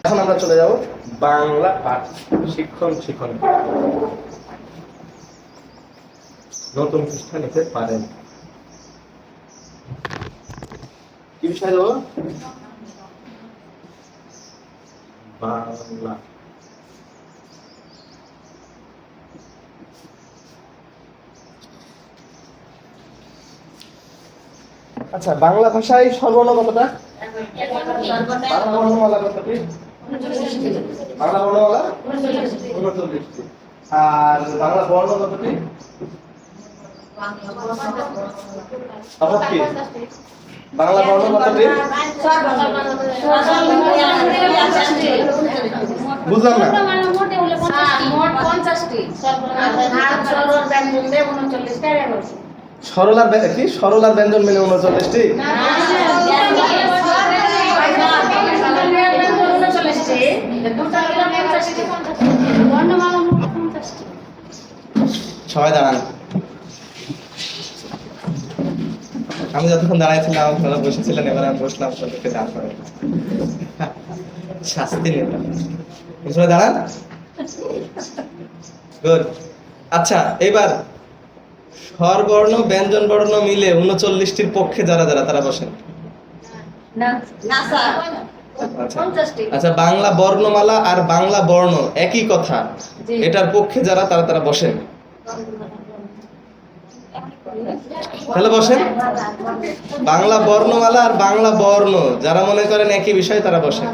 এখন আমরা চলে যাব বাংলা পাঠ শিক্ষণ শিখন। নতুন পৃষ্ঠা নিতে পারেন। কি বিষয় দেবো? বাংলা। আচ্ছা, বাংলা ভাষায় সর্বর্ণ কতটা? বাংলা বর্ণমালা কতটি? বাংলা বর্ণমালা 39টি। আর বাংলা বর্ণ কতটি? কি বাংলা বর্ণ কতটি? বুঝলাম না। সরলার কি সরলার ব্যঞ্জন মেনে 39টি? সবাই দাঁড়ান। আমি যতক্ষণ দাঁড়াইছিলাম আপনারা বসেছিলেন, এবার আমি বসলাম, সবাইকে দাঁড় করেন। শাস্তি নিলাম। সবাই দাঁড়ান। গুড। আচ্ছা, এবার স্বরবর্ণ ব্যঞ্জন বর্ণ মিলে 39টির পক্ষে যারা যারা তারা বসেন। আচ্ছা, বাংলা বর্ণমালা আর বাংলা বর্ণ একই কথা, এটার পক্ষে যারা তারা তারা বসেন। তাহলে বসেন। বাংলা বর্ণমালা আর বাংলা বর্ণ যারা মনে করেন একই বিষয় তারা বসেন।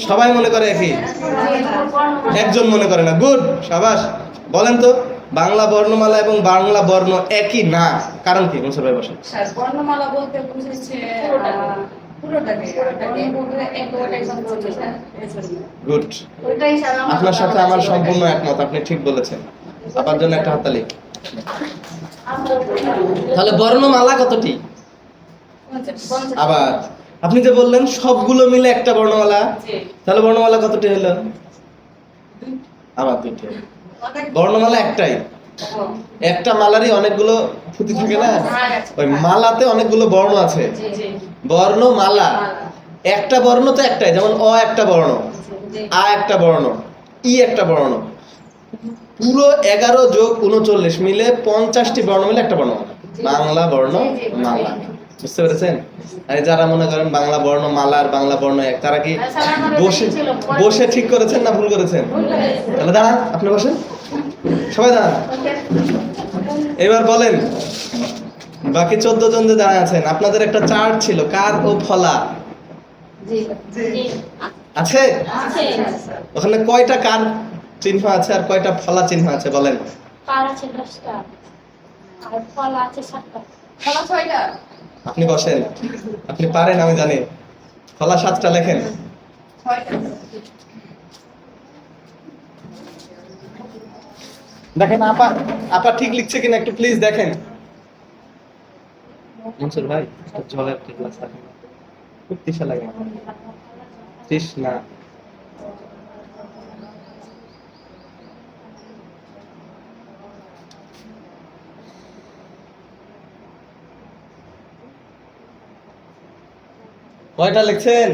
সবাই মনে করে একই, একজন মনে করে না। গুড, সাবাস। বলেন তো বাংলা বর্ণমালা এবং বাংলা বর্ণ একই না, কারণ কি? মুনসুর ভাই বসেন। স্যার, বর্ণমালা বলতে বুঝেছে পুরোটাকে, গুড। আপনার সাথে আমার সম্পূর্ণ একমত, আপনি ঠিক বলেছেন। আপনার জন্য একটা হাততালি। তাহলে বর্ণমালা কতটি? আবার আপনি যে বললেন সবগুলো মিলে একটা বর্ণমালা, তাহলে বর্ণমালা কতটি হলো? আবার দুইটি। বর্ণমালা একটাই। একটা মালারই অনেকগুলো পুঁতি থাকে না, ওই মালাতে অনেকগুলো বর্ণ আছে। বর্ণমালা একটা বর্ণ তো একটাই, যেমন অ একটা বর্ণ, আ একটা বর্ণ, ই একটা বর্ণ। পুরো 11 যোগ 39 মিলে 50টি বর্ণ মিলে একটা বর্ণমালা, বাংলা বর্ণমালা। বুঝতে পেরেছেন? আর যারা মনে করেন বাংলা বর্ণমালা আর বাংলা বর্ণ এক, তারা কি বসে বসে ঠিক করেছেন না ভুল করেছেন? তাহলে দাঁড়ান, আপনি বসেন, সবাই দাঁড়ান। এবার বলেন, বাকি 14 জন যে দাঁড়ায় আছেন, আপনাদের একটা চার্ট ছিল কার ও ফলা আছে? ওখানে কয়টা কার চিহ্ন আছে আর কয়টা ফলা চিহ্ন আছে বলেন? কার আছে 10টা আর ফলা আছে 7টা। ফলা 6টা। আপনি বসেন, আপনি পারেন, আমি জানি। ফলা 7টা লেখেন। 6টা। দেখেন আপা, আপা ঠিক লিখছে কিনা একটু প্লিজ দেখেন। মনসুর ভাই জলের গ্লাস রাখেন, খুব তৃষা লাগে। তৃষ্ণা। কয়টা লিখছেন?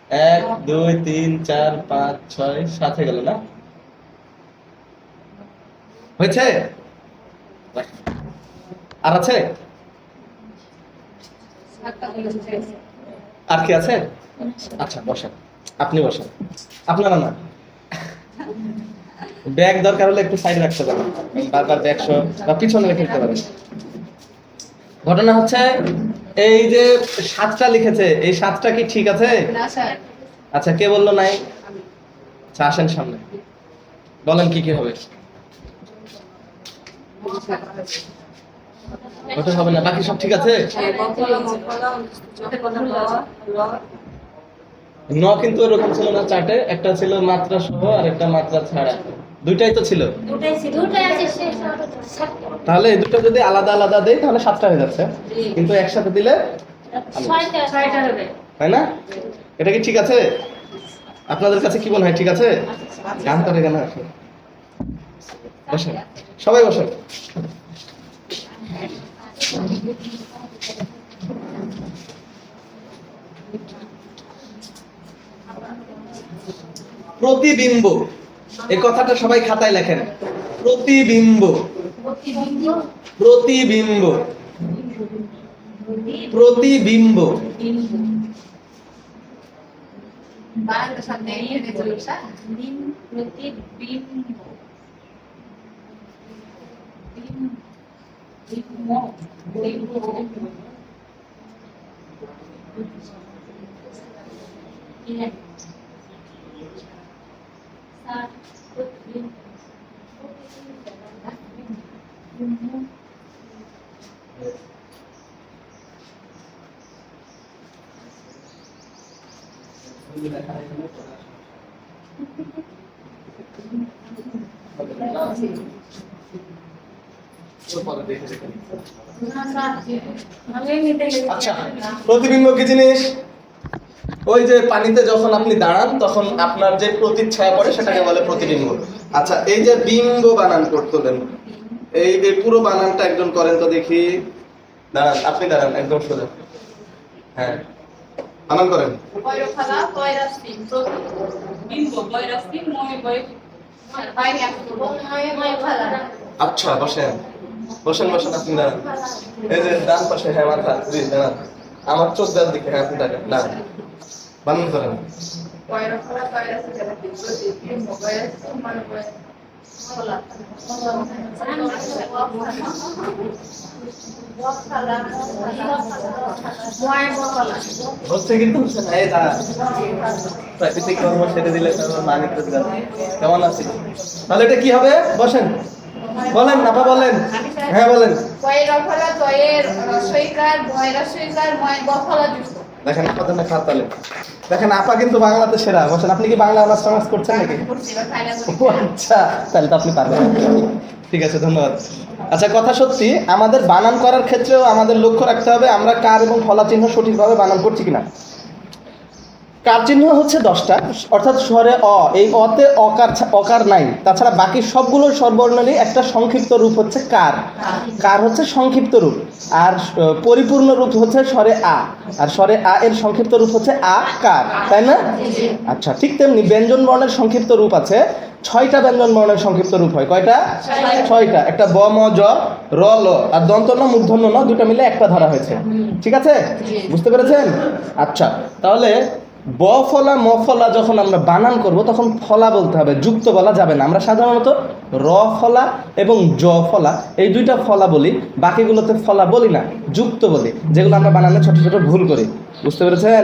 1 2 3 4 5 6 7 হয়ে গেল না? হয়েছে? আর আছে? আর কি আছে? আচ্ছা বসেন, আপনি বসেন। আপনারা না, ব্যাগ দরকার হলে একটু সাইড রাখতে পারেন, বারবার ব্যাগ সহ বা পিছনে রেখে দিতে পারেন। ঘটনা হচ্ছে এই যে 7টা লিখেছে, এই 7টা কি ঠিক আছে? না স্যার। আচ্ছা, কে বললো নাই? আচ্ছা আসেন সামনে, বলেন কি কি হবে। ওটা হবে না, বাকি সব ঠিক আছে? ন কিন্তু এরকম ছিল না চার্টে, একটা ছিল মাত্রা সহ আর একটা মাত্রা ছাড়া, দুইটাই তো ছিল। দুটাই আছে শেষ। তাহলে এই দুটো যদি আলাদা আলাদা দেই তাহলে 7টা হয়ে যাচ্ছে, কিন্তু একসাথে দিলে 6টা হবে, তাই না? এটা কি ঠিক আছে? আপনাদের কাছে কি মনে হয় ঠিক আছে? গান করে কেন? বসেন, সবাই বসেন। প্রতিবিম্ব, এই কথাটা সবাই খাতায় লেখেন। প্রতিবিম্ব, প্রতিবিম্ব, প্রতিবিম্ব। বাংলার সামনে এগিয়ে দিয়ে চলছে প্রতিবিম্ব আচ্ছা, প্রতিবিম্ব কি জিনিস? ওই যে পানিতে যখন আপনি দাঁড়ান তখন আপনার যে প্রতিচ্ছায়া পড়ে সেটাকে বলে প্রতিবিম্ব। আচ্ছা, এই যে বিম্ব বানান করতেলেন, এই যে পুরো বানানটা একজন করেন তো দেখি। দাঁড়ান, আপনি দাঁড়ান একদম সোজা। হ্যাঁ, বানান করেন। বয়রফলা বয়রাসি বিম্ব বয়রাসি মই বয় বাইরে আসতো মই ভালা আচ্ছা, বসেন বসেন বসেন, আপনি দাঁড়ান। এই যে ডান পাশে, হ্যাঁ মাথা, জি দাঁড়ান। আমার চোখ দেওয়ার দিকে, হ্যাঁ আপনি দাঁড়ান, বানান করেন। বয়রফলা বয়রাসি যেটা বিম্ব বয়রাসি মই বয় ভালা হচ্ছে কিন্তু হচ্ছে না। এই দাঁড়ান, প্রাকৃতিক কর্ম ছেড়ে দিলে মানে কেমন আছে? তাহলে এটা কি হবে? বসেন, বলেন আপা, বলেন। হ্যাঁ বলেন। বয়রফলা জয়ের রসইকার বয়রাসইকার মই বফলা যুক্ত। দেখেন আপনাদের না খাতালে দেখেন, আপা কিন্তু বাংলাতে সেরা। বসেন, আপনি কি বাংলা অনার্স টানার্স করছেন নাকি? ও আচ্ছা, তাহলে তো আপনি পারবেন। ঠিক আছে, ধন্যবাদ। আচ্ছা, কথা সত্যি, আমাদের বানান করার ক্ষেত্রেও আমাদের লক্ষ্য রাখতে হবে আমরা কার এবং ফলা চিহ্ন সঠিকভাবে বানান করছি কিনা। কার চিহ্ন হচ্ছে 10টা, অর্থাৎ স্বরে অ, এই অতে অকার নাই। তাছাড়া বাকি সবগুলো স্বরবর্ণেরই একটা সংক্ষিপ্ত রূপ হচ্ছে কার। কার হচ্ছে সংক্ষিপ্ত রূপ, আর পরিপূর্ণ রূপ হচ্ছে স্বরে আ, আর স্বরে আ এর সংক্ষিপ্ত রূপ হচ্ছে আ কার, তাই না? আচ্ছা, ঠিক তেমনি ব্যঞ্জন বর্ণের সংক্ষিপ্ত রূপ আছে। 6টা ব্যঞ্জন বর্ণের সংক্ষিপ্ত রূপ হয়। কয়টা? 6টা। একটা ব ম জ র ল আর দন্ত ন মূর্ধন্য ন, দুটো মিলে একটা ধরা হয়েছে। ঠিক আছে, বুঝতে পেরেছেন? আচ্ছা, তাহলে ব ফলা ম ফলা যখন আমরা বানান করব তখন ফলা বলতে হবে, যুক্ত বলা যাবে না। আমরা সাধারণত র ফলা এবং জ ফলা এই দুইটা ফলা বলি, বাকিগুলোতে ফলা বলি না, যুক্ত বলি, যেগুলো আমরা বানানে ছোট ছোট ভুল করি। বুঝতে পেরেছেন?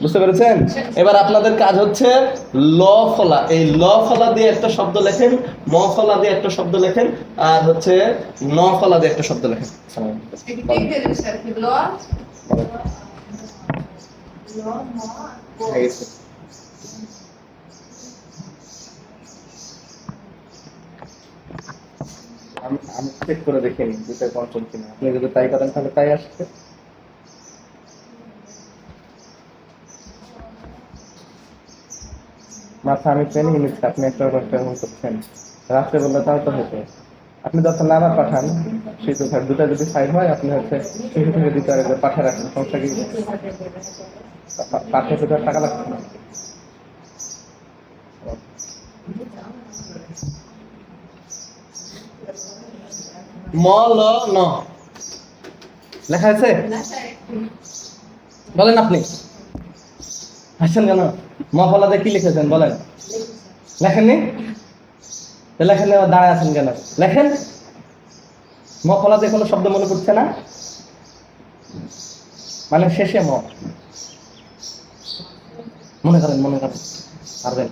বুঝতে পেরেছেন? এবার আপনাদের কাজ হচ্ছে ল ফলা, এই ল ফলা দিয়ে একটা শব্দ লেখেন, ম ফলা দিয়ে একটা শব্দ লেখেন, আর হচ্ছে ন ফলা দিয়ে একটা শব্দ লেখেন। আমি চেক করে দেখিনি দুটো কনসোল কিনা। আপনি যদি তাই করেন তাহলে তাই আসছে। মাথা আমি ট্রেনিং নিচ্ছি, আপনি একটা করছেন। রাত্রে বললে তাও তো হতো। আপনি যখন আবার পাঠান শিশু স্যার, দুটা যদি সাইড হয় আপনি হচ্ছে শিশু থেকে দিতে পাঠা রাখেন, সমস্যা কি? পাঠে দুটো টাকা লাগছে না। ম ল ন লেখা আছে? বলেন আপনি হাসছেন কেন? ম ফলাতে কি লিখেছেন বলেন? লেখেননি? লেখেন, আবার দাঁড়ায় আছেন কেন? লেখেন। ম ফলাতে কোনো শব্দ মনে পড়ছে না? মানে শেষে ম, মনে করেন পারবেন।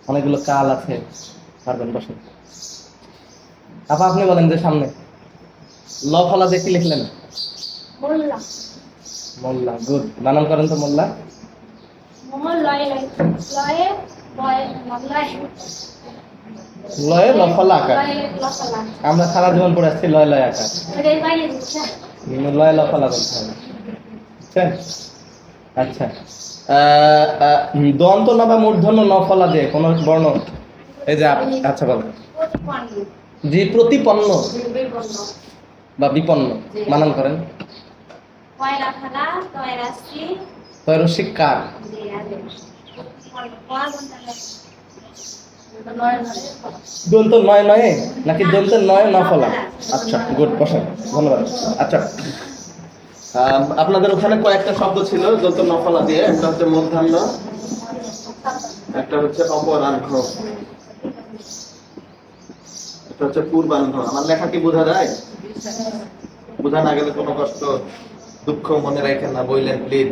অনেকগুলো কাল আছে, পারবেন। বসেন আপা, আপনি বলেন যে সামনে ল ফলাতে কি লিখলেন? মোল্লা মোল্লা। গুড, বানান করেন তো মোল্লা। লয়ে ল ফলা আকার। আমরা সারা জীবন পড়ে আসছি লয় লয় আকার, লয় ল ফলা বলতে হবে। বুঝছেন? আচ্ছা, দন্ত ন বা মূর্ধন্য ন ফলা দিয়ে কোন বর্ণ, এই যে আচ্ছা বলেন। জি, প্রতিপন্ন বা বিপন্ন, বানান করেন। তয়রসিক কার। দন্ত নয় নয়ে নাকি দন্ত নয় নফলা? আচ্ছা গুড, বসেন, ধন্যবাদ। আচ্ছা আপনাদের ওখানে কয়েকটা শব্দ ছিল দন্ত নফলা দিয়ে, একটা হচ্ছে মধ্যাহ্ন, একটা হচ্ছে অপরাহ্ন, একটা হচ্ছে পূর্বাহ্ন। আমার লেখা কি বোঝা যায়? বোঝা না গেলে কোনো কষ্ট দুঃখ মনে রাখেন না, বললেন প্লিজ।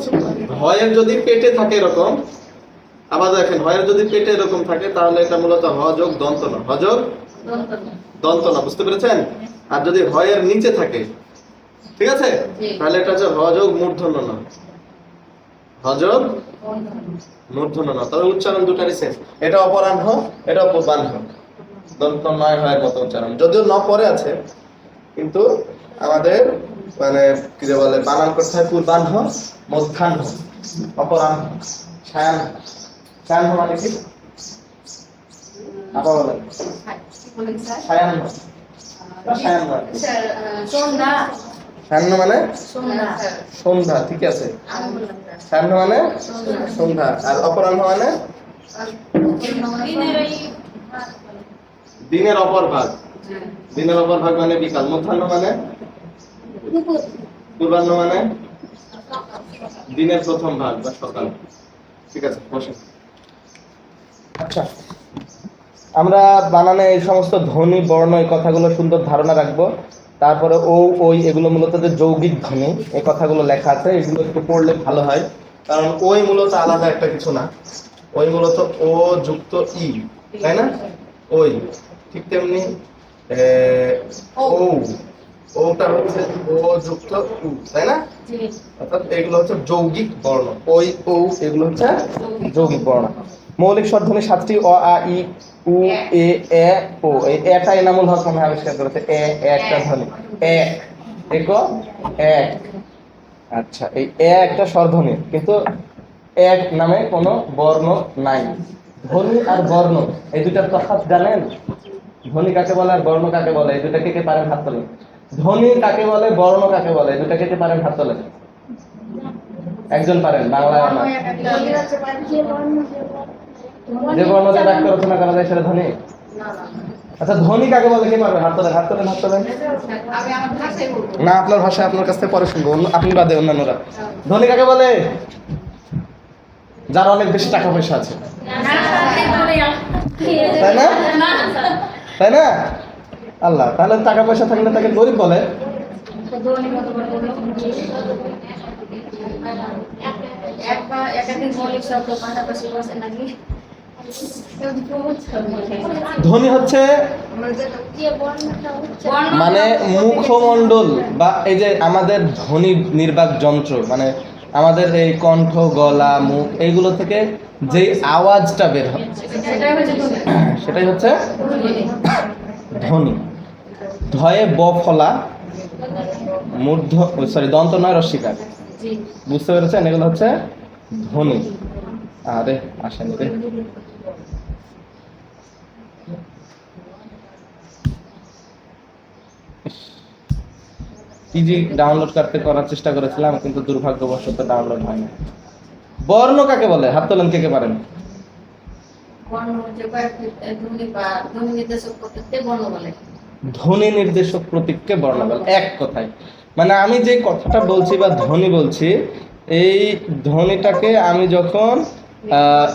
হয়ের যদি পেটে থাকে এরকম, আবার দেখেন হয়ের যদি পেটে এরকম থাকে তাহলে এটা মূলত হ যোগ দন্ত ন, হ যোগ দন্ত ন, বুঝতে পেরেছেন? আর যদি হয়ের নিচে থাকে, ঠিক আছে, তাহলে এটা হচ্ছে হ যোগ মূর্ধন্য ন, হ যোগ মূর্ধন্য ন। তবে উচ্চারণ দুটারই সেম। এটা অপরাহ্ন, এটা পূর্বাহ্ন, দন্ত নয় হয়ের মতো উচ্চারণ, যদিও ন পরে আছে, কিন্তু আমাদের মানে কি যে বলে বানান করতে হয় পূর্বাহ্ন, মধ্যাহ্ন, অপরাহ্ন, সায়াহ্ন। সায়াহ্ন মানে কি? আপা বলেন। সায়াহ্ন বা সায়াহ্ন মানে কি? সায়াহ্ন মানে সন্ধ্যা, ঠিক আছে। সায়াহ্ন মানে সন্ধ্যা, আর অপরাহ্ন মানে দিনের অপর ভাগ। দিনের অপর ভাগ মানে বিকাল। মধ্যাহ্ন মানে পূর্বাহ্ন মানে দিনের প্রথম ভাগ বা সকাল, ঠিক আছে, বসে। আচ্ছা আমরা বানানে এই সমস্ত ধ্বনি বর্ণ এই কথাগুলো সুন্দর ধারণা রাখবো। তারপরে ও ওই এগুলো মূলত যে যৌগিক ধ্বনি, এই কথাগুলো লেখা আছে, এগুলো একটু পড়লে ভালো হয়। কারণ ওই মূলত আলাদা একটা কিছু না, ওই মূলত ও যুক্ত ই, তাই না? ওই ঠিক তেমনি ওটা হচ্ছে ও যুক্ত উ, তাই না? অর্থাৎ এগুলো হচ্ছে যৌগিক বর্ণ। ওই ও এগুলো হচ্ছে যৌগিক বর্ণ। মৌলিক স্বরধ্বনি 7টি: অ, আ, ই, উ, এ, এ, ও। এই এটা এনামুল হক মনে আবিষ্কার করেছে। একটা ধ্বনি, এক, এক, এক। আচ্ছা, এই একটা স্বরধ্বনি, কিন্তু এক নামে কোনো বর্ণ নাই। ধ্বনি আর বর্ণ এই দুটার তফাৎ জানেন? ধ্বনি কাকে বলে আর বর্ণ কাকে বলে? এই দুটাকে কে পারেন হাত তোলেন। ধ্বনি কাকে বলে, বর্ণ কাকে বলে? এই দুটাকে কে পারেন হাত তোলেন। একজন পারেন, বাংলায় না। যে বর্ণ দিয়ে বাক্য রচনা করা যায় সেটা ধ্বনি। আচ্ছা ধ্বনি কাকে বলে কে পারবে? হাত তোলেন, হাত তোলেন, হাত তোলেন। না, আপনার ভাষায় আপনার কাছ থেকে পরে শুনবো, আপনি বাদে অন্যান্যরা। ধ্বনি কাকে বলে? যার অনেক বেশি টাকা পয়সা আছে, তাই না? তাই না? আল্লাহ, তাহলে টাকা পয়সা থাকলে তাকে গরিব বলে? ধ্বনি হচ্ছে মানে মুখমণ্ডল বা এই যে আমাদের ধ্বনি নির্বাক যন্ত্র, মানে আমাদের এই কণ্ঠ, গলা, মুখ এইগুলো থেকে যে আওয়াজটা বের হয় সেটাই হচ্ছে ধ্বনি। ধয়ে ব ফলা, মূর্ধ দন্ত নয় রস্বীকার, বুঝতে পেরেছেন? এগুলো হচ্ছে ধ্বনি। আরে আসেন রে, পিজি ডাউনলোড করতে করার চেষ্টা করেছিলাম, কিন্তু দুর্ভাগ্যবশত ডাউনলোড হয় না। বর্ণ কাকে বলে? হাত তোলেন কে কে পারেন। ধ্বনি নির্দেশক প্রতীককে বর্ণ বলে। এক কথায় মানে আমি যে কথাটা বলছি বা ধ্বনি বলছি, এই ধ্বনিটাকে আমি যখন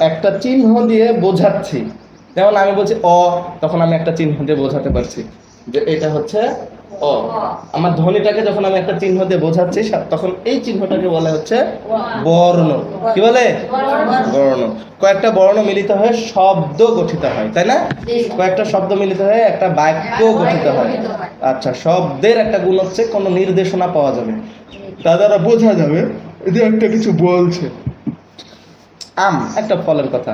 একটা চিহ্ন দিয়ে বোঝাচ্ছি, যেমন আমি বলছি অ, তখন আমি একটা চিহ্ন দিয়ে বোঝাতে পারছি যে এটা হচ্ছে অ। আমার ধ্বনিটাকে যখন আমি একটা চিহ্ন দিয়ে বোঝাচ্ছি, তখন এই চিহ্নটাকে বলা হচ্ছে বর্ণ। কি বলে? বর্ণ। কয়েকটা বর্ণ মিলিত হয়ে শব্দ গঠিত হয়, তাই না? কয়েকটা শব্দ মিলিত হয়ে একটা বাক্য গঠিত হয়। আচ্ছা, শব্দের একটা গুণ হচ্ছে কোনো নির্দেশনা পাওয়া যাবে, তা দ্বারা বোঝা যাবে যে একটা কিছু বলছে। আম একটা ফলের কথা,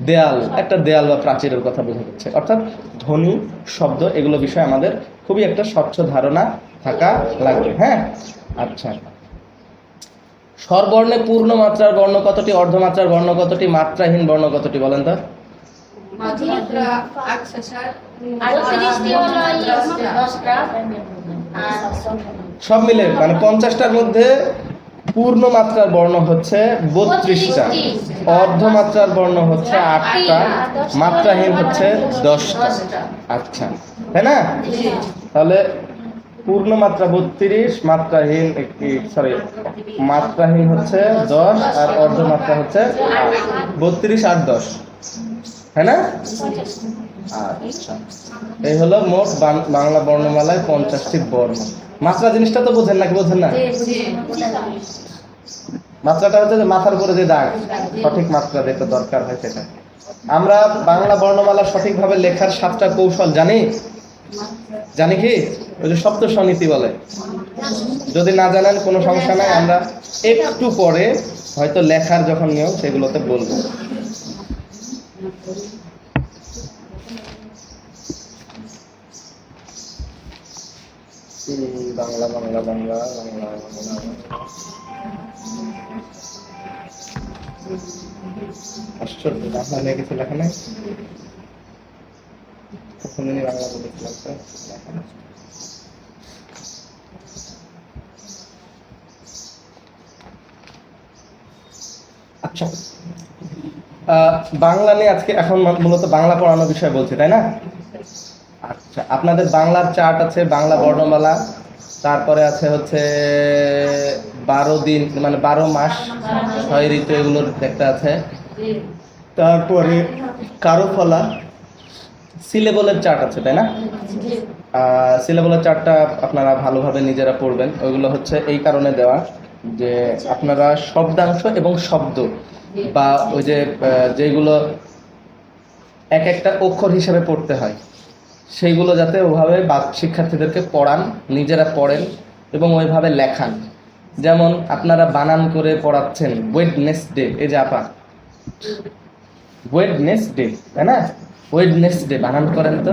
দেয়াল একটা দেয়াল বা প্রাচীরের কথা বোঝা যাচ্ছে। অর্থাৎ ধ্বনি, শব্দ এগুলো বিষয়ে আমাদের খুবই একটা স্বচ্ছ ধারণা থাকা লাগবে। হ্যাঁ, আচ্ছা, স্বরবর্ণে পূর্ণ মাত্রার বর্ণ কতটি, অর্ধমাত্রার বর্ণ কতটি, মাত্রাহীন বর্ণ কতটি বলেন তো? সব মিলে মানে 50টার মধ্যে পূর্ণ মাত্রার বর্ণ হচ্ছে 32টা, অর্ধমাত্রার বর্ণ হচ্ছে 8টা, মাত্রাহীন হচ্ছে 10টা। আচ্ছা, তাই না? তাহলে পূর্ণ মাত্রা 32, মাত্রাহীন মাত্রাহীন হচ্ছে 10 আর অর্ধমাত্রা হচ্ছে 32 আর 10, তাই না? আচ্ছা, এই হলো মোট বাংলা বর্ণমালায় 50টি বর্ণ। মাত্রা জিনিসটা তো বোঝেন নাকি বোঝেন না? মাত্রাটা হচ্ছে যে মাথার উপরে যে দাগ, সঠিক মাত্রা যেটা দরকার হয় সেটা। আমরা বাংলা বর্ণমালা সঠিকভাবে লেখার 7টা কৌশল জানি। জানি কি? ওই যে সপ্ত স্বনীতি বলে। যদি না জানেন কোনো সমস্যা নাই, আমরা একটু পরে হয়তো লেখার যখন নিয়ম সেগুলোতে বলবো। বাংলা বাংলা বাংলা বাংলা বাংলা আশ্চর্য, বাংলা নিয়ে কিছু লেখা নাই। প্রথমদিনই বাংলা বলেছিলাম তো লেখা নেই। আচ্ছা, বাংলা নিয়ে আজকে এখন মূলত বাংলা পড়ানোর বিষয় বলছি, তাই না? আচ্ছা, আপনাদের বাংলার চার্ট আছে, বাংলা বর্ণমালা, তারপরে আছে হচ্ছে 12 দিন মানে 12 মাস 6 ঋতু, এগুলোর একটা আছে। তারপরে কারুফলা, সিলেবলের চার্ট আছে, তাই না? সিলেবলের চার্টটা আপনারা ভালোভাবে নিজেরা পড়বেন। ওইগুলো হচ্ছে এই কারণে দেওয়া যে আপনারা শব্দাংশ এবং শব্দ বা ওই যে যেগুলো এক একটা অক্ষর হিসেবে পড়তে হয় সেইগুলো যাতে ওইভাবে শিক্ষার্থীদেরকে পড়ান, নিজেরা পড়েন এবং ওইভাবে লেখান। যেমন আপনারা বানান করে পড়াচ্ছেন ওয়েডনেসডে, এই যে আপা ওয়েডনেসডে, তাই না? ওয়েডনেসডে বানান করেন তো,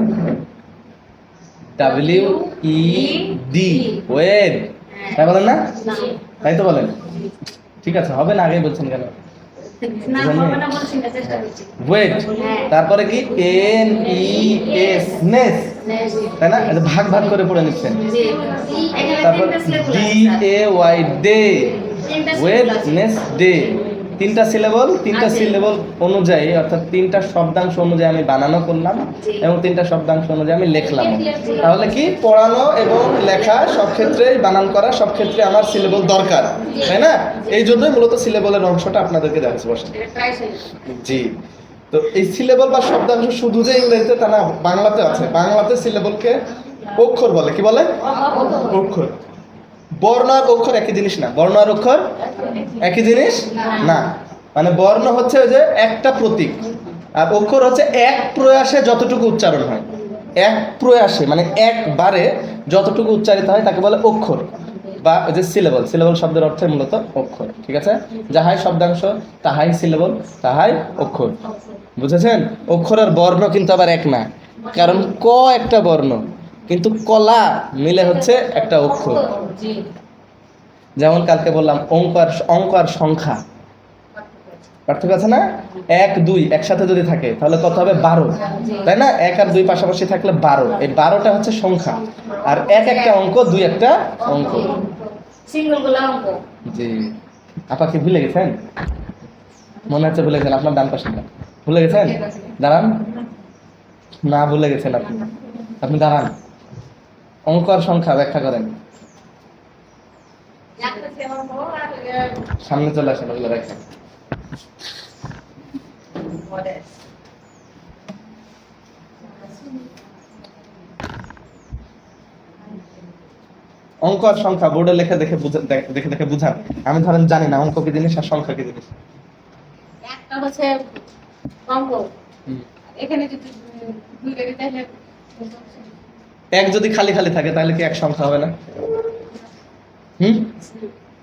WED, ওয়েড, তাই বলেন না? তাই তো বলেন। ঠিক আছে, হবে না, আগে বলছেন কেন? ওয়েট, তারপরে কি NES, নেস, তাই না? ভাগ ভাগ করে পড়ে নিচ্ছেন। তারপর DAY, ডে, ওয়েডনেসডে। তিনটা সিলেবল অনুযায়ী, অর্থাৎ 3টা শব্দাংশ অনুযায়ী আমি বানানো করলাম এবং 3টা শব্দাংশ অনুযায়ী আমি লিখলাম। তাহলে কি পড়ানো এবং লেখা সব ক্ষেত্রে, বানান করা সব ক্ষেত্রে আমার সিলেবল দরকার, তাই না? এই জন্যই মূলত সিলেবলের অংশটা আপনাদেরকে দেখাচ্ছি। বসে জি, তো এই সিলেবল বা শব্দাংশ শুধু যে ইংরেজিতে তা না, বাংলাতে আছে। বাংলাতে সিলেবলকে অক্ষর বলে। কি বলে? অক্ষর। বর্ণ আর অক্ষর একই জিনিস না। বর্ণ আর অক্ষর একই জিনিস না। মানে বর্ণ হচ্ছে যে একটা প্রতীক, আর অক্ষর হচ্ছে এক প্রয়াসে যতটুকু উচ্চারণ হয়, এক প্রয়াসে মানে একবারে যতটুকু উচ্চারিত হয় তাকে বলে অক্ষর বা ওই যে সিলেবল। সিলেবল শব্দের অর্থ মূলত অক্ষর। ঠিক আছে? যাহাই শব্দাংশ তাহাই সিলেবল, তাহাই অক্ষর। বুঝেছেন? অক্ষর আর বর্ণ কিন্তু আবার এক না, কারণ ক একটা বর্ণ কিন্তু কলা মিলে হচ্ছে একটা অক্ষর। যেমন কালকে বললাম অঙ্ক আর সংখ্যা পার্থক্য আছে না? 1 2 একসাথে যদি থাকে তাহলে কত হবে? 12, তাই না? 1 আর 2 পাশাপাশি থাকলে 12। এই 12টা হচ্ছে সংখ্যা, আর এক একটা অঙ্ক, 2 একটা অঙ্ক। জি, আপা কি ভুলে গেছেন? মনে হচ্ছে ভুলে গেছেন। আপনার ডান পাশেটা ভুলে গেছেন? দাঁড়ান, না ভুলে গেছেন আপনি দাঁড়ান। অঙ্ক আর সংখ্যা ব্যাখ্যা করেন। সামনে চলে আসেন, ওগুলো রাখেন। অঙ্ক আর সংখ্যা বোর্ডে লেখা দেখে বুঝান। আমি ধরেন জানি না অঙ্ক কি জিনিস আর সংখ্যা কি জিনিস। একটা হচ্ছে অঙ্ক, এখানে যদি দুই লেগে তাহলে এক যদি খালি খালি থাকে তাহলে কি এক সংখ্যা হবে না?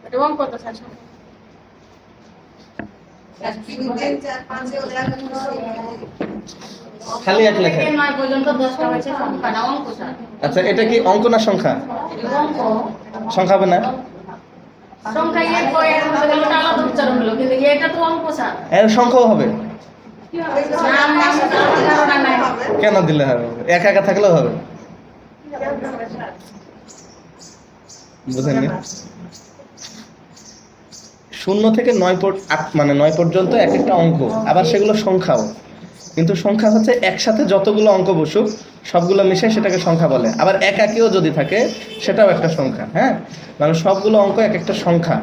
এটা অঙ্ক তো স্যার। খালি এক লেখা। 9 পর্যন্ত 10টা হচ্ছে সংখ্যা, না অঙ্ক স্যার। আচ্ছা, এটা কি অঙ্ক না সংখ্যা? অঙ্ক। সংখ্যা হবে না? সংখ্যা এর পরে আলাদা আলাদা উচ্চারণ হলো, কিন্তু এটা তো অঙ্ক স্যার। এর সংখ্যাও হবে। না, কেন দিলে হবে? একা একা থাকলেও হবে। বুঝেননি? শূন্য থেকে 9 পর্যন্ত এক একটা অঙ্ক, আবার সেগুলো সংখ্যাও। কিন্তু সংখ্যা হচ্ছে একসাথে যতগুলো অঙ্ক বসুক সবগুলো মিশে সেটাকে সংখ্যা বলে। আবার একাকিও যদি থাকে সেটাও একটা সংখ্যা। হ্যাঁ, মানে সবগুলো অঙ্ক এক একটা সংখ্যা,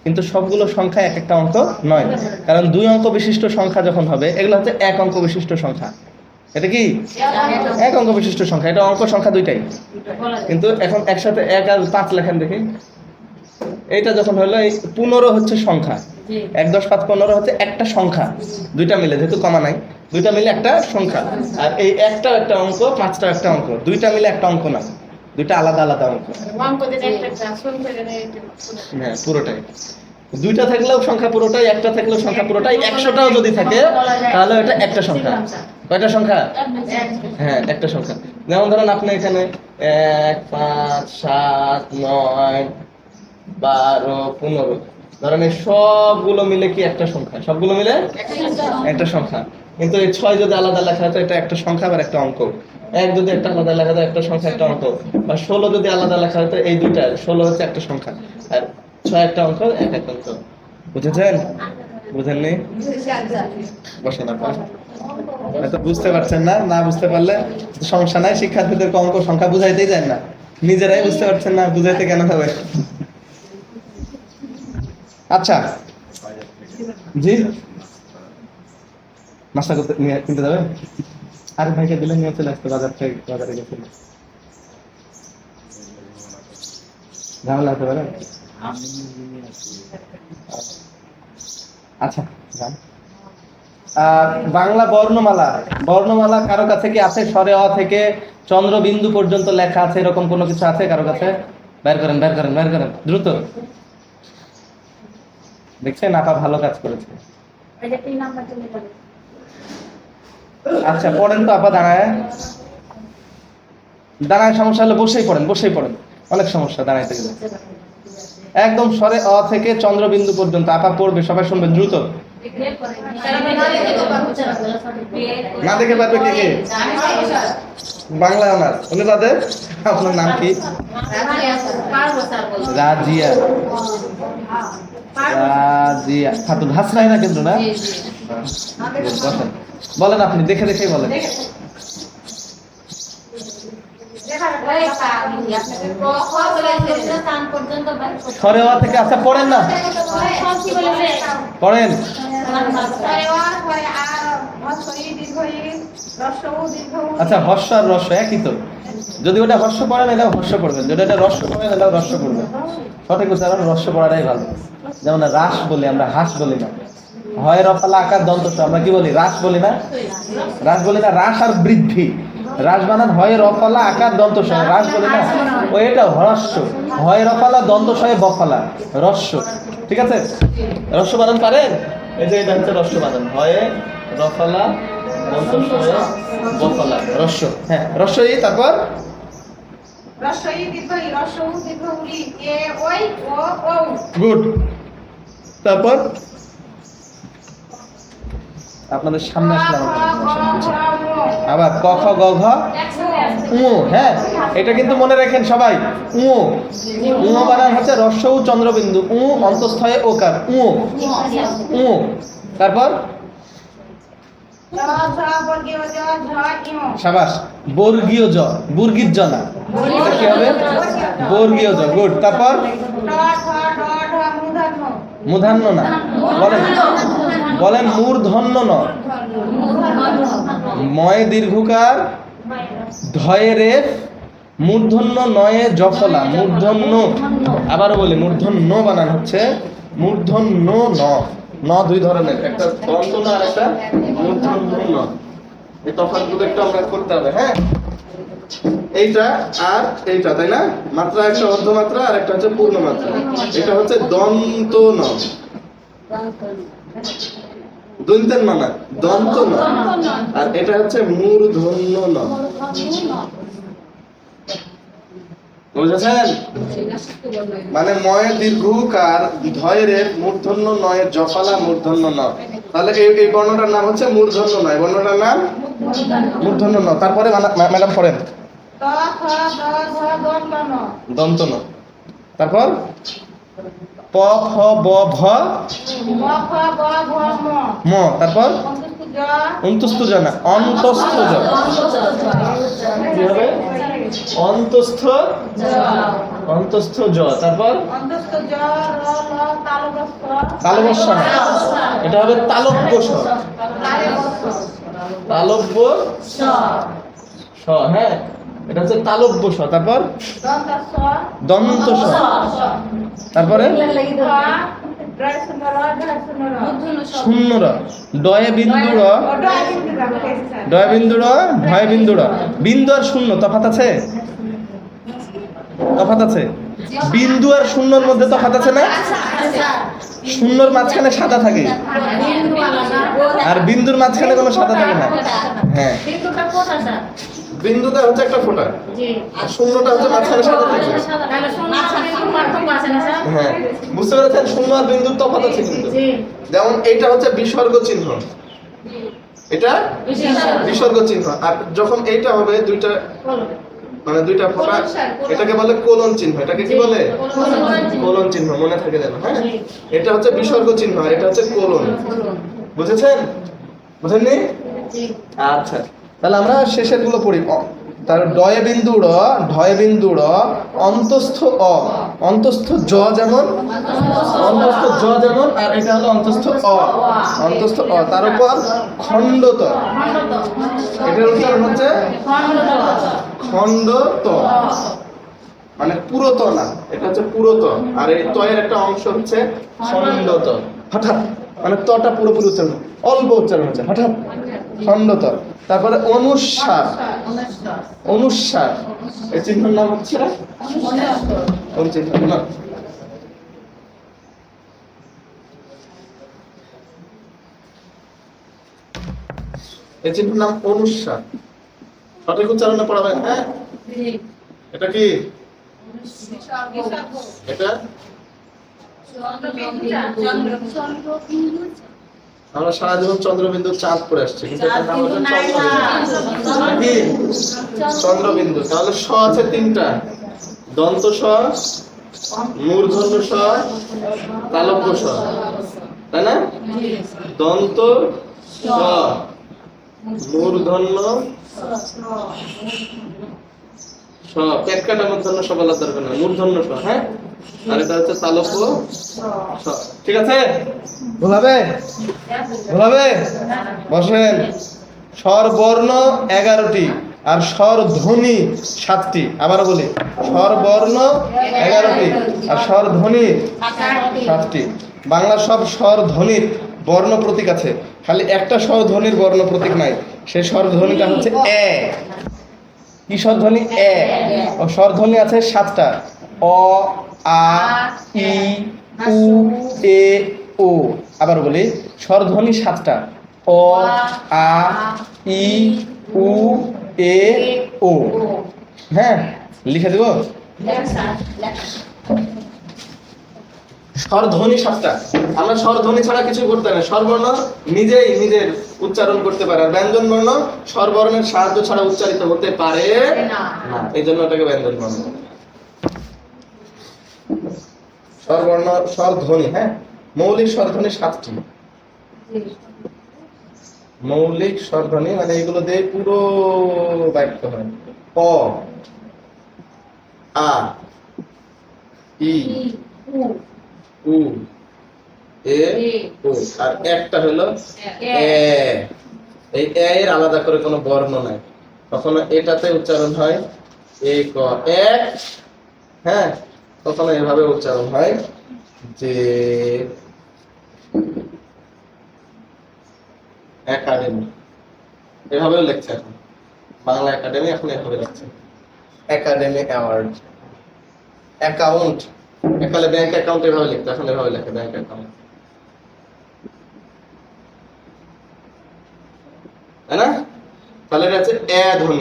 কিন্তু সবগুলো সংখ্যা এক একটা অঙ্ক নয়। কারণ 2 অঙ্ক বিশিষ্ট সংখ্যা যখন হবে এগুলো হচ্ছে 1 অঙ্ক বিশিষ্ট সংখ্যা। এটা কি 1 অঙ্ক বিশিষ্ট সংখ্যা, এটা অঙ্ক সংখ্যা দুইটাই। কিন্তু এখন একসাথে 1 আর 5 লেখেন দেখি, এইটা যখন হলো এই 15 হচ্ছে সংখ্যা, 1 10 5 15 হচ্ছে একটা সংখ্যা, দুইটা মিলে, যেহেতু কমা নাই, দুইটা মিলে একটা সংখ্যা। আর এই একটাও একটা অঙ্ক, 5টাও একটা অঙ্ক, দুইটা মিলে একটা অঙ্ক না, দুইটা আলাদা আলাদা অঙ্ক। হ্যাঁ, পুরোটাই। দুইটা থাকলেও সংখ্যা পুরোটাই, একটা থাকলেও সংখ্যা পুরোটাই, 100টাও যদি থাকে তাহলে এটা একটা সংখ্যা। কয়টা সংখ্যা? হ্যাঁ, একটা সংখ্যা। যেমন ধরেন আপনি এখানে 1 5 7 9 12 15 ধরেন এই সবগুলো মিলে কি একটা সংখ্যা? সবগুলো মিলে একটা সংখ্যা। কিন্তু এই 6 যদি আলাদা লেখা হয় তো এটা একটা সংখ্যা আর একটা অঙ্ক। 1 যদি একটা আলাদা লেখা হয় একটা সংখ্যা একটা অঙ্ক। বা 16 যদি আলাদা লেখা হয় তো এই দুইটা, 16 হচ্ছে একটা সংখ্যা আর 6 একটা অঙ্ক, 1 একটা অঙ্ক। বুঝেছেন? বুঝেননি? বসেন আপনারা। হয়তো বুঝতে পারছেন না, না বুঝতে পারলে সমস্যা নাই, শিক্ষার্থীদেরকে অঙ্ক সংখ্যা বুঝাইতেই যায় না, নিজেরাই বুঝতে পারছেন না, বুঝাইতে কেন হবে? আচ্ছা, জি, নাস্তা করতে নিয়ে কিনতে যাবে? আরে ভাইকে দিলে নিয়ে চলে আসতে, বাজারে গেছিল, ঝামেলা হতে পারে। আচ্ছা, যান। বাংলা বর্ণমালা কারো কাছে কি আছে? স্বরে অ থেকে চন্দ্রবিন্দু পর্যন্ত লেখা আছে এরকম কোনো কিছু আছে কারো কাছে? বের করেন দ্রুত। দেখছেন, আপা ভালো কাজ করেছে। আচ্ছা, পড়েন তো আপা, দাঁড়ায়। সমস্যা হলে বসেই পড়েন, অনেক সমস্যা দাঁড়াইতে গেলে। একদম স্বরে অ থেকে চন্দ্রবিন্দু পর্যন্ত আপা পড়বে, সবাই শুনবেন দ্রুত। না দেখে পারবে কে কে? বাংলা অনার্স। উনি তাদের, আপনার নাম কি? রাজিয়া খাতুন। হাসনাই না কিন্তু, না? বলেন, আপনি দেখে দেখেই বলেন। স্বরে অ থেকে, আচ্ছা পড়েন না, পড়েন। আচ্ছা, হর্ষ আর রস্য একই তো। যদি ওটা হর্ষ পড়েন এটাও হর্ষ পড়বেন, যদি এটা রস্য পড়েন এটাও রস্য পড়বেন। সঠিক উচ্চারণ রস্য পড়াটাই ভালো। যেমন রাস বলি আমরা, হাস বলি না। হয় রফালা আকার দন্ত, আমরা কি বলি? রাস বলি না, রাস আর বৃদ্ধি, রাস বানান হয় রফালা আকার দন্ত, রাস বলি না, ও এটা হ্রস্ব, হয় রফালা দন্ত বফলা, রস্য। ঠিক আছে, রস্য বানান পারেন? এই যে এটা হচ্ছে রস্য বানান, হয় রফালা দন্ত বফলা, রস্য। হ্যাঁ, রস্যই। তারপর গুড। তারপর আপনাদের সামনে আসলাম আবার ক খ গ ঘ উ। হ্যাঁ, এটা কিন্তু মনে রাখেন সবাই। উ বানান হচ্ছে রস্য উ চন্দ্রবিন্দু, উ অন্তঃস্থয়ে ওকার, উ। তারপর সাবাস, বর্গীয় জ, বুর্গির জ না, এটা কি হবে? বর্গীয় জ। গুড। তারপর মূর্ধন্য না, বলেন মূর্ধন্য ন, ময় দীর্ঘকার, ধয়ে রেফ, মূর্ধন্য নয়ে জফলা, মূর্ধন্য। আবারও বলি, মূর্ধন্য বানান হচ্ছে মূর্ধন্য ন। ন দুই ধরনের, একটা দন্ত ন আর একটা মূর্ধন্য ন। এই তফাৎগুলো একটু আমরা করতে হবে। হ্যাঁ, এইটা আর এইটা, তাই না? মাত্রা একটা অর্ধমাত্রা আর একটা হচ্ছে পূর্ণ মাত্রা। এটা হচ্ছে দন্ত ন, দন্তের মানা দন্ত ন, আর এটা হচ্ছে মূর্ধন্য ন। বুঝেছেন? মানে ময় দীর্ঘকার, ধয়ের মূর্ধন্য নয়ের জফলা, মূর্ধন্য ন। তাহলে এই বর্ণটার নাম হচ্ছে মূর্ধন্য নয়, বর্ণটার নাম মূর্ধন্য ন। তারপরে ম্যাডাম পড়েন দন্ত ন। তারপর প ফ ব ভ ম খ ব ভ ম ম, তারপর অন্তস্থ জ অন্তস্থ জ না, অন্তস্থ জ। কি হবে? অন্তস্থ জ অন্তস্থ জ, তারপর অন্তস্থ জ র ল তালবস্ত তালবস্য না, এটা হবে তালব্য স। তালব্য স স, হ্যাঁ, এটা হচ্ছে তালব্য স। তারপর দন্তস্ব দন্ত স, তারপরে ডয় সুন্দর ডয় সুন্দর শূন্য র, ডয়ে বিন্দু র, ডয় কিন্তু রাখো স্যার ডয় বিন্দু র, ভয় বিন্দু র। বিন্দু আর শূন্য তফাৎ আছে? তফাৎ আছে? বিন্দু আর শূন্যর মধ্যে তফাৎ আছে না? শূন্যর মাঝখানে সাদা থাকে, বিন্দু আলাদা আর বিন্দুর মাঝখানে কোনো সাদা থাকে না। হ্যাঁ, বিন্দুটা কোথা স্যার? বিন্দুটা হচ্ছে একটা ফোঁটা, জি আর শূন্যটা হচ্ছে মাঝখানে সাদা থাকে। তাহলে শূন্য বিন্দু পার্থক্য আছে না স্যার? হ্যাঁ, বুঝতে পেরেছেন? শূন্য আর বিন্দুর তফাৎ আছে কিন্তু। জি যেমন এইটা হচ্ছে বিসর্গ চিহ্ন, এটা বিসর্গ চিহ্ন, আর যখন এইটা হবে দুইটা, বলো মানে দুইটা ফোঁটা, এটাকে বলে কোলন চিহ্ন। এটাকে কি বলে? কোলন চিহ্ন, মনে থাকে যেন। হ্যাঁ, এটা হচ্ছে বিসর্গ চিহ্ন আর এটা হচ্ছে কোলন। বুঝেছেন? বুঝেননি? জি আচ্ছা, তাহলে আমরা শেষের গুলো পড়ি। তার ডয়ে বিন্দু র, ঢয় বিন্দু র, অন্তস্থ অ, অন্তস্থ জ যেমন, অন্তস্থ জ যেমন, আর এটা হলো অন্তস্থ অ, অন্তস্থ অ, তার উপর খণ্ডত, এটার উচ্চারণ হচ্ছে খণ্ডত, মানে পুরোত না, এটা হচ্ছে পুরোত, আর এই তয়ের একটা অংশ হচ্ছে খণ্ডত। হঠাৎ, মানে তটা পুরোপুরি উচ্চারণ, অল্প উচ্চারণ হচ্ছে হঠাৎ, খণ্ডত। তারপরে অনুস্বার, অনুস্বার, এই চিহ্নের নাম হচ্ছে কোন চিহ্ন না? এই চিহ্নের নাম অনুস্বার। সঠিক উচ্চারণে পড়াবেন। হ্যাঁ, এটা কি? এটা আমরা সারা জীবন চন্দ্রবিন্দু চাঁদ পড়ে আসছি, কিন্তু এটার নাম হচ্ছে চন্দ্রবিন্দু। কি? চন্দ্রবিন্দু। তাহলে স আছে তিনটা, দন্ত স, মূর্ধন্য স, তালব্য স, তাই না? দন্ত স, মূর্ধন্য স, পেট কাটা মূর্ধন্য স বলার দরকার নেই, মূর্ধন্য স। হ্যাঁ, আর এটা হচ্ছে তালব্য স। ঠিক আছে? ভুলাবে? ভুলাবে? বসেন। স্বর বর্ণ 11টি আর স্বর ধ্বনি 7টি। আবারও বলি, স্বর বর্ণ 11টি আর স্বর ধ্বনি 7টি। বাংলা সব স্বর ধ্বনির বর্ণ প্রতীক আছে, খালি একটা স্বর ধ্বনির বর্ণ প্রতীক নাই, সেই স্বর ধ্বনিটা হচ্ছে এ। কি স্বর ধ্বনি? এ। ও স্বর ধ্বনি আছে 7টা, অ, আ, ই, উ, এ, ও। আবার বলি, স্বরধ্বনি 7টা, অ, আ, ই, উ, এ, ও। হ্যাঁ, লিখে দেব। স্বরধ্বনি 7টা। আমরা স্বরধ্বনি ছাড়া কিছু করতে না, স্বরবর্ণ নিজেই নিজের উচ্চারণ করতে পারে, আর ব্যঞ্জন বর্ণ স্বরবর্ণের সাহায্য ছাড়া উচ্চারিত হতে পারে না, এই জন্য এটাকে ব্যঞ্জন বর্ণ। স্বরবর্ণ, স্বরধ্বনি, হ্যাঁ, মৌলিক স্বরধ্বনি 7টি। মৌলিক স্বরধ্বনি মানে এগুলো দিয়ে পুরো বাক্য হয়। অ, আ, ই, উ, এ, ও, আর একটা হলো এ। এই এ এর আলাদা করে কোনো বর্ণ নাই, কখনো এটাতে উচ্চারণ হয় এ ক এক, হ্যাঁ, কখনো এভাবে উচ্চারণ হয় যে একাডেমি, এভাবেও লেখছে এখন বাংলা একাডেমি, এখন এভাবে লেখছে একাডেমি অ্যাওয়ার্ড। অ্যাকাউন্ট, একালে ব্যাংক অ্যাকাউন্ট এভাবে লিখতো, এখন এভাবে লেখে ব্যাংক অ্যাকাউন্ট, তাই না? তাহলে এটা হচ্ছে এ ধ্বনি,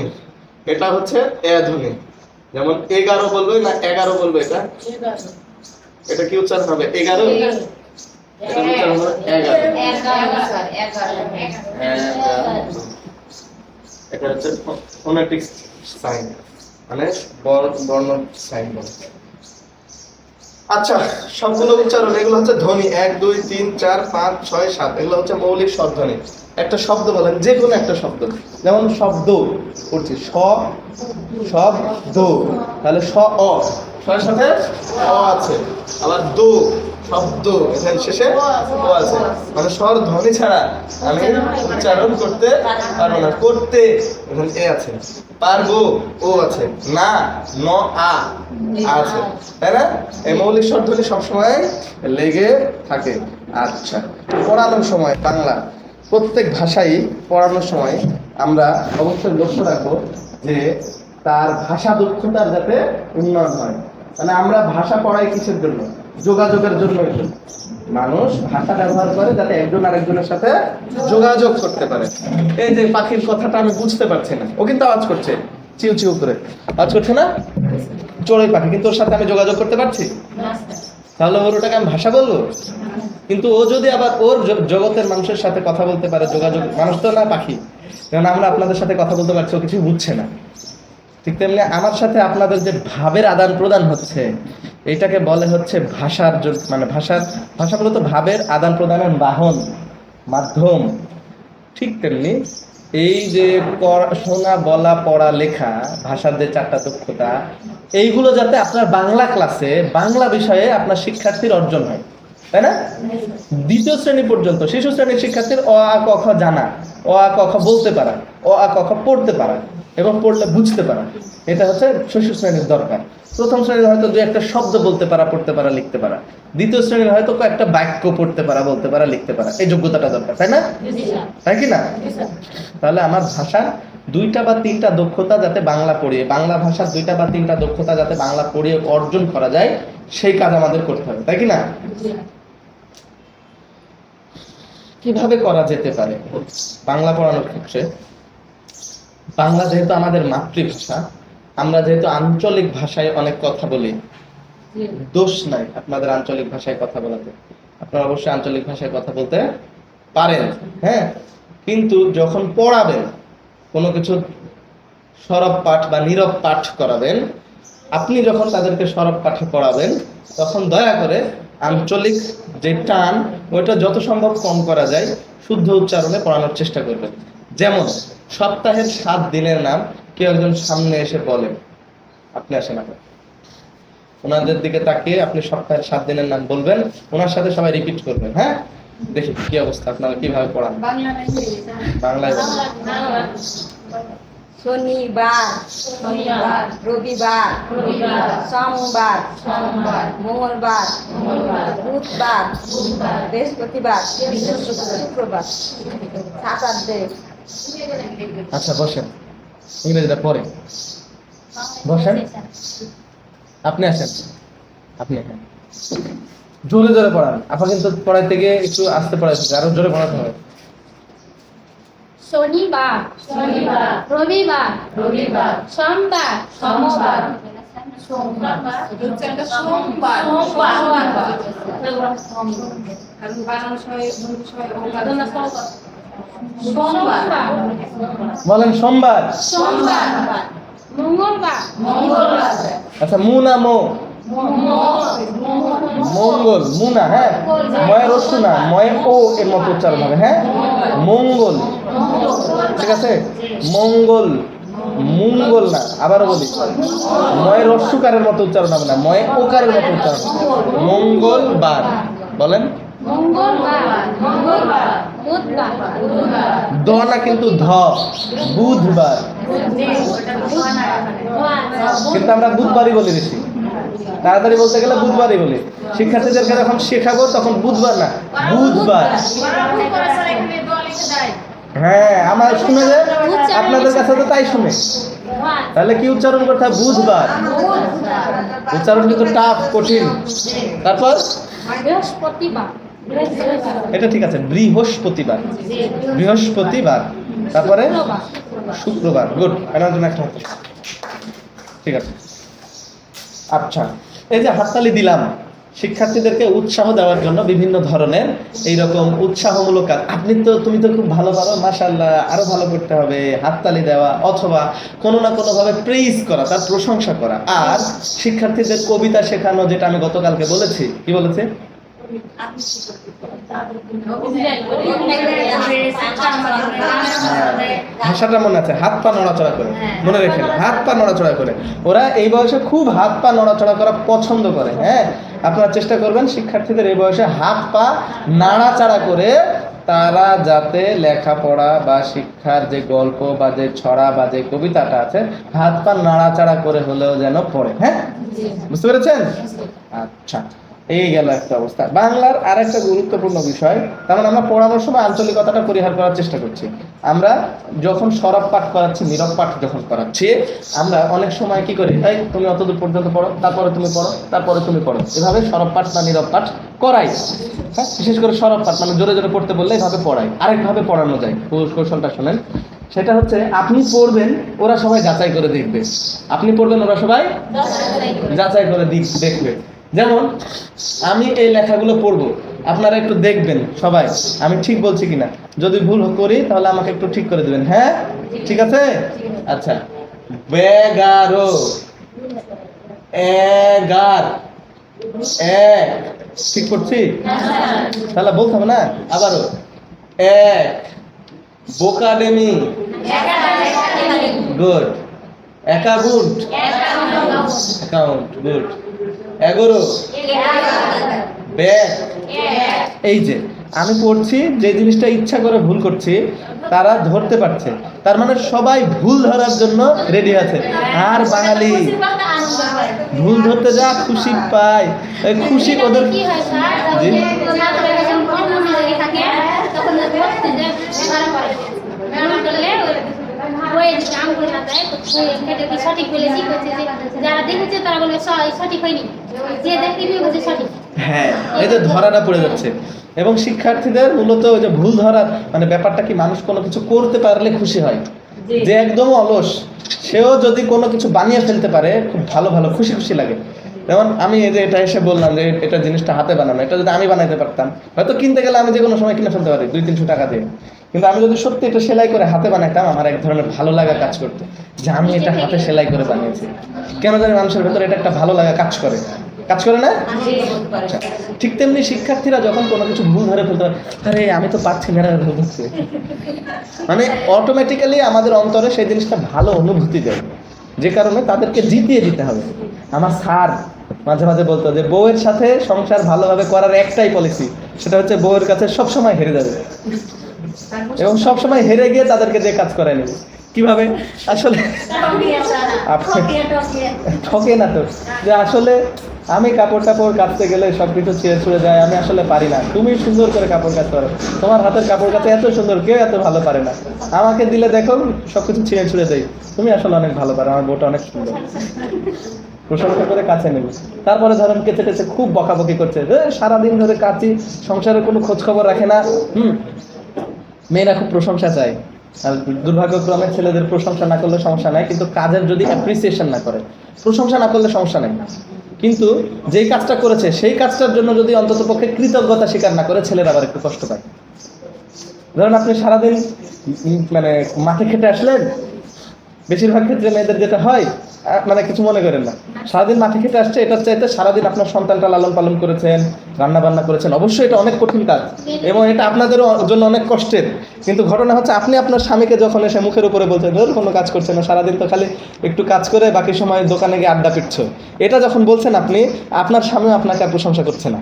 এটা হচ্ছে এ ধ্বনি। যেমন 11 বলবে না 11 বলবে, এটা এটা কি উচ্চারণ হবে? 11, এটা উচ্চারণ হবে 11। এটা হচ্ছে ফোনেটিক সাইন, মানে বর্ণ সাইন। আচ্ছা, সবগুলো উচ্চারণ এগুলো হচ্ছে ধ্বনি 1 2 3 4 5 6 7 এগুলো হচ্ছে মৌলিক স্বরধ্বনি। একটা শব্দ বলেন, যে কোনো একটা শব্দ, যেমন শব্দ করছি শব্দ, তাহলে অ এর সাথে অ আছে, আবার দো শব্দ এখানে শেষে ও আছে, মানে স্বর ধ্বনি ছাড়া আমি উচ্চারণ করতে পারবো না। করতে এখানে এ আছে, পারবো ও আছে, না ন আ আছে, তাই না? এই মৌলিক স্বরধ্বনি সবসময় লেগে থাকে। আচ্ছা, পড়ানোর সময় বাংলা প্রত্যেক ভাষাই পড়ানোর সময় আমরা অবশ্যই লক্ষ্য রাখবো যে তার ভাষা দক্ষতার যাতে উন্নয়ন হয়। মানে আমরা ভাষা পড়াই কিসের জন্য? যোগাযোগের জন্য। মানুষ ভাষা ব্যবহার করে যাতে একজন আরেকজনের সাথে যোগাযোগ করতে পারে। এই যে পাখির কথাটা আমি বুঝতে পারছি না, ও কিন্তু আওয়াজ করছে চিউ চিউ করে, আওয়াজ করছে না? চড়ুই পাখি, কিন্তু ওর সাথে আমি যোগাযোগ করতে পারছি? তাহলে ওর ওটাকে আমি ভাষা বলবো? কিন্তু ও যদি আবার ওর জগতের মানুষের সাথে কথা বলতে পারে, যোগাযোগ, মানুষ তো না পাখি, কারণ আমরা আপনাদের সাথে কথা বলতে পারছি, ও কিছু বুঝছে না। ঠিক তেমনি আমার সাথে আপনাদের যে ভাবের আদান প্রদান হচ্ছে, এটাকে বলে হচ্ছে ভাষার, মানে ভাষা মূলত ভাবের আদান প্রদানের বাহন, মাধ্যম। ঠিক তেমনি এই যে শোনা, বলা, পড়া, লেখা, ভাষার যে 4টা দক্ষতা, এইগুলো যাতে আপনার বাংলা ক্লাসে, বাংলা বিষয়ে আপনার শিক্ষার্থীর অর্জন হয়, তাই না? 2য় শ্রেণী পর্যন্ত শিশু শ্রেণীর শিক্ষার্থীর অ আ ক খ জানা, অ আ ক খ বলতে পারা, অ আ ক খ পড়তে পারা এবং পড়লে বুঝতে পারা, এটা হচ্ছে শিশু শ্রেণীর দরকার। 1ম শ্রেণীর হয়তো 2-1টা শব্দ বলতে পারা, পড়তে পারা, লিখতে পারা। 2য় শ্রেণীর হয়তো কয়েকটা বাক্য পড়তে পারা, বলতে পারা, লিখতে পারা, এই যোগ্যতাটা দরকার, তাই না? তাই কি না? তাহলে আমার ভাষার 2টা বা 3টা দক্ষতা যাতে বাংলা পড়িয়ে, বাংলা ভাষার 2টা বা 3টা দক্ষতা যাতে বাংলা পড়িয়ে অর্জন করা যায়, সেই কাজ আমাদের করতে হবে, তাই কি না? কিভাবে করা যেতে পারে বাংলা পড়ানোর ক্ষেত্রে? বাংলা যেহেতু আমাদের মাতৃভাষা, আমরা যেহেতু আঞ্চলিক ভাষায় অনেক কথা বলি, দোষ নাই আপনাদের আঞ্চলিক ভাষায় কথা বলাতে, আপনারা অবশ্যই আঞ্চলিক ভাষায় কথা বলতে পারেন, হ্যাঁ। কিন্তু যখন পড়াবেন, কোনো কিছু সরব পাঠ বা নীরব পাঠ করাবেন, আপনি যখন তাদেরকে সরব পাঠে পড়াবেন, তখন দয়া করে আঞ্চলিক যে টান, ওইটা যত সম্ভব কম করা যায়, শুদ্ধ উচ্চারণে পড়ানোর চেষ্টা করবেন। যেমন সপ্তাহের 7 দিনের নাম কেউ একজন সামনে এসে বলেন, আপনি আসেন, আপনি ওনাদের দিকে তাকিয়ে আপনি সপ্তাহের 7 দিনের নাম বলবেন, ওনার সাথে সবাই রিপিট করবেন। হ্যাঁ, দেখি কি অবস্থা, আপনারা কিভাবে পড়ান। বাংলায় শনিবার, রবিবার, সোমবার, মঙ্গলবার, বুধবার, বৃহস্পতিবার, শুক্রবার, স্যাটারডে। আচ্ছা বসেন, ইংরেজিটা পরে বসেন, আপনি আসেন, আপনি জোরে জোরে পড়ান। আপনার কিন্তু পড়াইতে গিয়ে একটু আস্তে পড়াইতে, আরো জোরে পড়াতে হবে। শনিবার, রবিবার, সোমবার, বলেন সোমবার, মঙ্গলবার, আচ্ছা মুনা মো, মঙ্গল, মুনা, হ্যাঁ, ময়ের রস্যু না, ময়ে ও এর মতো উচ্চারণ হবে, হ্যাঁ, মঙ্গল, ঠিক আছে, মঙ্গল, মঙ্গল না, আবারও বলি, ময়ের রস্যুকারের মতো উচ্চারণ হবে না, ময়ে ওকারের মতো উচ্চারণ, মঙ্গলবার, বলেন দ না, কিন্তু ধ, বুধবার, কিন্তু আমরা বুধবারই বলি বেশি, তাড়াতাড়ি বলতে গেলে বুধবারই বলি। শিক্ষার্থীদেরকে যখন শেখাবো তখন বুধবার না, বুধবার। হ্যাঁ, আমার শুনে যে আপনাদের কাছে তো তাই শুনে, তাহলে কি উচ্চারণ করতে হবে? বুধবার। উচ্চারণ কিন্তু টাফ, কঠিন। তারপর বৃহস্পতিবার, এটা ঠিক আছে, বৃহস্পতিবার, বৃহস্পতিবার। তারপরে শুক্রবার। গুড, এনার জন্য একটা হাত। ঠিক আছে। আচ্ছা, এই যে হাততালি দিলাম, শিক্ষার্থীদেরকে উৎসাহ দেওয়ার জন্য বিভিন্ন ধরনের এইরকম উৎসাহমূলক কাজ। তুমি তো খুব ভালো পারো, মাশাআল্লাহ, আরো ভালো করতে হবে, হাততালি দেওয়া, অথবা কোনো না কোনোভাবে প্রেইজ করা, তার প্রশংসা করা। আর শিক্ষার্থীদের কবিতা শেখানো, যেটা আমি গতকালকে বলেছি, কি বলেছে? ভাষাটা মনে আছে, হাত পা নড়াচড়া করে, মনে রেখে হাত পা নড়াচড়া করে। ওরা এই বয়সে খুব হাত পা নড়াচড়া করা পছন্দ করে। হ্যাঁ, আপনারা চেষ্টা করবেন শিক্ষার্থীদের এই বয়সে হাত পা নাড়াচাড়া করে তারা যাতে লেখাপড়া বা শিক্ষার যে গল্প বা যে ছড়া বা যে কবিতাটা আছে, হাত পা নাড়াচাড়া করে হলেও যেন পড়ে। হ্যাঁ, বুঝতে পেরেছেন? আচ্ছা, এই গেল একটা অবস্থা। বাংলার আর একটা গুরুত্বপূর্ণ বিষয়, তার মানে আমরা পড়ানোর সময় আঞ্চলিকতাটা পরিহার করার চেষ্টা করছি। আমরা যখন সরব পাঠ করাচ্ছি, নীরব পাঠ যখন করাচ্ছি, আমরা অনেক সময় কি করি, এই তুমি অতদূর পর্যন্ত পড়ো, তারপরে তুমি পড়ো, তারপরে তুমি পড়ো, এভাবে সরব পাঠ বা নীরব পাঠ করাই। হ্যাঁ, বিশেষ করে সরব পাঠ মানে জোরে জোরে পড়তে বললে এভাবে পড়াই। আরেকভাবে পড়ানো যায়, কৌশলটা শোনেন। সেটা হচ্ছে আপনি পড়বেন, ওরা সবাই যাচাই করে দেখবে। আপনি পড়বেন, ওরা সবাই যাচাই করে দেখবে। যেমন আমি এই লেখাগুলো পড়বো, আপনারা একটু দেখবেন সবাই আমি ঠিক বলছি কিনা। যদি ভুল করি তাহলে আমাকে একটু ঠিক করে দেবেন। হ্যাঁ, ঠিক আছে? আচ্ছা, বেগারো, এগার, এক, ঠিক করছি? তাহলে বলতে হবে না? আবারও, এক, বোকাডেমি, গুড, অ্যাকাউন্ট, অ্যাকাউন্ট, গুড, এগারো, ব্যাগ। এই যে আমি পড়ছি, যে জিনিসটা ইচ্ছা করে ভুল করছি তারা ধরতে পারছে, তার মানে সবাই ভুল ধরার জন্য রেডি আছে। আর বাঙালি ভুল ধরতে যা খুশি পায়, ওই খুশি ওদের জি হ্যাঁ, এই যে ধরাটা পড়ে যাচ্ছে। এবং শিক্ষার্থীদের মূলত ওই যে ভুল ধরার মানে ব্যাপারটা কি, মানুষ কোনো কিছু করতে পারলে খুশি হয়। যে একদম অলস, সেও যদি কোনো কিছু বানিয়ে ফেলতে পারে, খুব ভালো ভালো খুশি খুশি লাগে। যেমন আমি এই যে এটা এসে বললাম যে এটা জিনিসটা হাতে বানানো, এটা যদি আমি বানাইতে পারতাম, হয়তো কিনতে গেলে আমি যে কোনো সময় কিনে ফেলতে পারি 200-300 টাকা দিয়ে। কিন্তু আমি যদি সত্যি এটা সেলাই করে হাতে বানাইতাম, আমার এক ধরনের ভালো লাগা কাজ করতো যে আমি এটা হাতে সেলাই করে বানিয়েছি। কেন জানি মানুষের ভেতরে এটা একটা ভালো লাগা কাজ করে, কাজ করে না? আচ্ছা, ঠিক তেমনি শিক্ষার্থীরা যখন কোনো কিছু ভুল ধরে ফেলতে পারে, আরে আমি তো পারছি না, ভুল ধরছে, মানে অটোমেটিক্যালি আমাদের অন্তরে সেই জিনিসটা ভালো অনুভূতি দেয়, যে কারণে তাদেরকে জিতিয়ে দিতে হবে। আমার স্যার মাঝে মাঝে বলতো যে বউয়ের সাথে সংসার ভালোভাবে করার একটাই পলিসি, সেটা হচ্ছে বউয়ের কাছে সবসময় হেরে যাবে এবং সবসময় হেরে গিয়ে তাদেরকে দিয়ে কাজ করায় নেবে। কিভাবে? আসলে ঠকে না তো, যে আসলে আমি কাপড় টাপড় কাচতে গেলে সবকিছু ছিঁড়ে ছুঁড়ে যায়, আমি আসলে পারি না, তুমি সুন্দর করে কাপড় কাচতে পারো, তোমার হাতের কাপড় কাচা এত সুন্দর, কেউ এত ভালো পারে না, আমাকে দিলে দেখো সবকিছু ছিঁড়ে ছুঁড়ে দেয়, তুমি আসলে অনেক ভালো পারো, আমার বউটা অনেক সুন্দর, প্রশংসা করে কাছে নেবে। তারপরে ধরেন কেচে টেচে খুব বকাবকি করছে, সারাদিন ধরে কাচি, সংসারের কোনো খোঁজ খবর রাখে না। মেয়েরা খুব প্রশংসা চায়, আর দুর্ভাগ্যক্রমে ছেলেদের প্রশংসা না করলে সমস্যা নাই, কিন্তু কাজের যদি অ্যাপ্রিসিয়েশন না করে, প্রশংসা না করলে সমস্যা নেই, কিন্তু যেই কাজটা করেছে সেই কাজটার জন্য যদি অন্ততপক্ষে কৃতজ্ঞতা স্বীকার না করে, ছেলেরা আবার একটু কষ্ট পায়। ধরেন আপনি সারাদিন মানে মাঠে খেটে আসলেন, বেশিরভাগ ক্ষেত্রে মেয়েদের যেটা হয়, মানে কিছু মনে করেন না, সারাদিন মাঠে খেটে আসছে, এটার চাইতে সারাদিন আপনার সন্তানটা লালন পালন করেছেন, রান্না বান্না করেছেন, অবশ্যই এটা অনেক কঠিন কাজ এবং এটা আপনাদেরও জন্য অনেক কষ্টের। কিন্তু ঘটনা হচ্ছে আপনি আপনার স্বামীকে যখন এসে মুখের উপরে বলছেন ধর কোনো কাজ করছে না, সারাদিন তো খালি একটু কাজ করে বাকি সময় দোকানে গিয়ে আড্ডা পিটছ, এটা যখন বলছেন আপনি, আপনার স্বামীও আপনাকে আর প্রশংসা করছে না।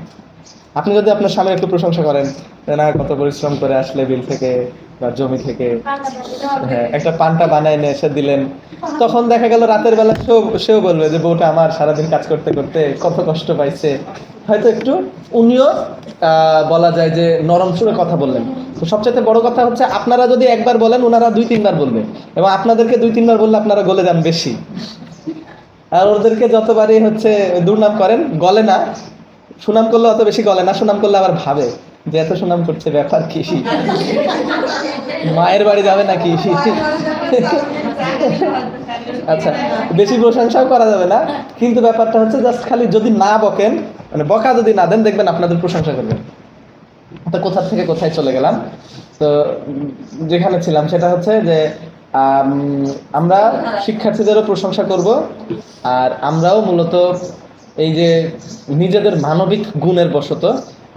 আপনি যদি আপনার স্বামীর একটু প্রশংসা করেন, না কত পরিশ্রম করে আসলে বিল থেকে বা জমি থেকে, হ্যাঁ একটা পানটা বানায় নিয়ে এসে দিলেন, তখন দেখা গেল রাতের বেলা সেও বলবে যে বউটা আমার সারাদিন কাজ করতে করতে কত কষ্ট পাইছে, হয়তো একটু উনিও বলা যায় যে নরম সুরে কথা বললেন। তো সবচেয়ে বড় কথা হচ্ছে আপনারা যদি একবার বলেন, ওনারা 2-3 বার বলবে, এবং আপনাদেরকে 2-3 বার বললে আপনারা গলে যান বেশি, আর ওদেরকে যতবারই হচ্ছে দুর্নাম করেন গলে না, সুনাম করলে অত বেশি গলে না, সুনাম করলে আবার ভাবে যে এত সুনাম করছে ব্যাপার কি, মায়ের বাড়ি যাবে নাকি। আচ্ছা, বেশি প্রশংসাও করা যাবে না, কিন্তু ব্যাপারটা হচ্ছে জাস্ট খালি যদি না বকেন মানে বকা যদি না দেন দেখবেন আপনাদের প্রশংসা করবেন। তো কোথা থেকে কোথায় চলে গেলাম, তো যেখানে ছিলাম সেটা হচ্ছে যে আমরা শিক্ষার্থীদেরও প্রশংসা করব, আর আমরাও মূলত এই যে নিজেদের মানবিক গুণের বশত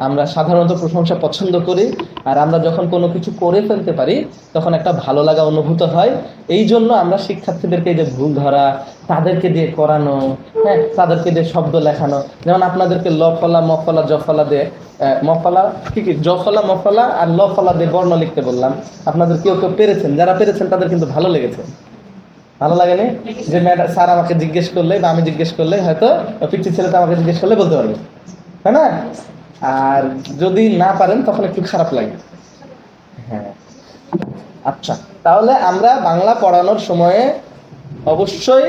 আমরা সাধারণত প্রশংসা পছন্দ করি, আর আমরা যখন কোনো কিছু করে ফেলতে পারি তখন একটা ভালো লাগা অনুভূত হয়। এই জন্য আমরা শিক্ষার্থীদেরকে এই যে ভুল ধরা, তাদেরকে দিয়ে করানো, হ্যাঁ, তাদেরকে দিয়ে শব্দ লেখানো, যেমন আপনাদেরকে লফলা মফলা জফলা দিয়ে মফলা কি জফলা মফলা আর লফলা দিয়ে বর্ণ লিখতে বললাম, আপনাদের কেউ কেউ পেরেছেন, যারা পেরেছেন তাদের কিন্তু ভালো লেগেছে। ভালো লাগেনি যে ম্যাডাম স্যার আমাকে জিজ্ঞেস করলে বা আমি জিজ্ঞেস করলে হয়তো পিচ্ছি ছেলেটা আমাকে জিজ্ঞেস করলে বলতে পারবে, তাই না? আর যদি না পারেন তখন একটু খারাপ লাগে। হ্যাঁ, আচ্ছা, তাহলে আমরা বাংলা পড়ানোর সময়ে অবশ্যই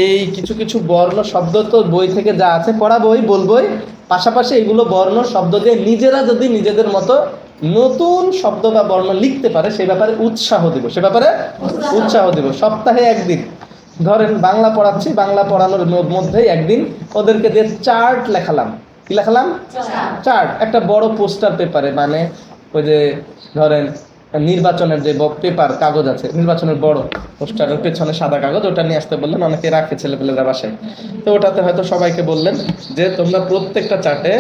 এই কিছু কিছু বর্ণ শব্দ তো বই থেকে যা আছে পড়াবই, বলবই, পাশাপাশি এগুলো বর্ণ শব্দ দিয়ে নিজেরা যদি নিজেদের মতো নতুন শব্দ বা বর্ণ লিখতে পারে সেই ব্যাপারে উৎসাহ দিব, সে ব্যাপারে উৎসাহ দিব। সপ্তাহে একদিন ধরেন বাংলা পড়াচ্ছি, বাংলা পড়ানোর মধ্যেই একদিন ওদেরকে দিয়ে চার্ট লেখালাম। কি লেখালাম? চার্ট। একটা বড় পোস্টার পেপারে, মানে ওই যে ধরেন নির্বাচনের যে পেপার কাগজ আছে, নির্বাচনের বড় পোস্টারের পেছনে সাদা কাগজ, ওটা নিয়ে আসতে বললেন, অনেকে রাখে ছেলেপেলেরা বাসায়। তো ওটাতে হয়তো সবাইকে বললেন যে তোমরা প্রত্যেকটা চার্টে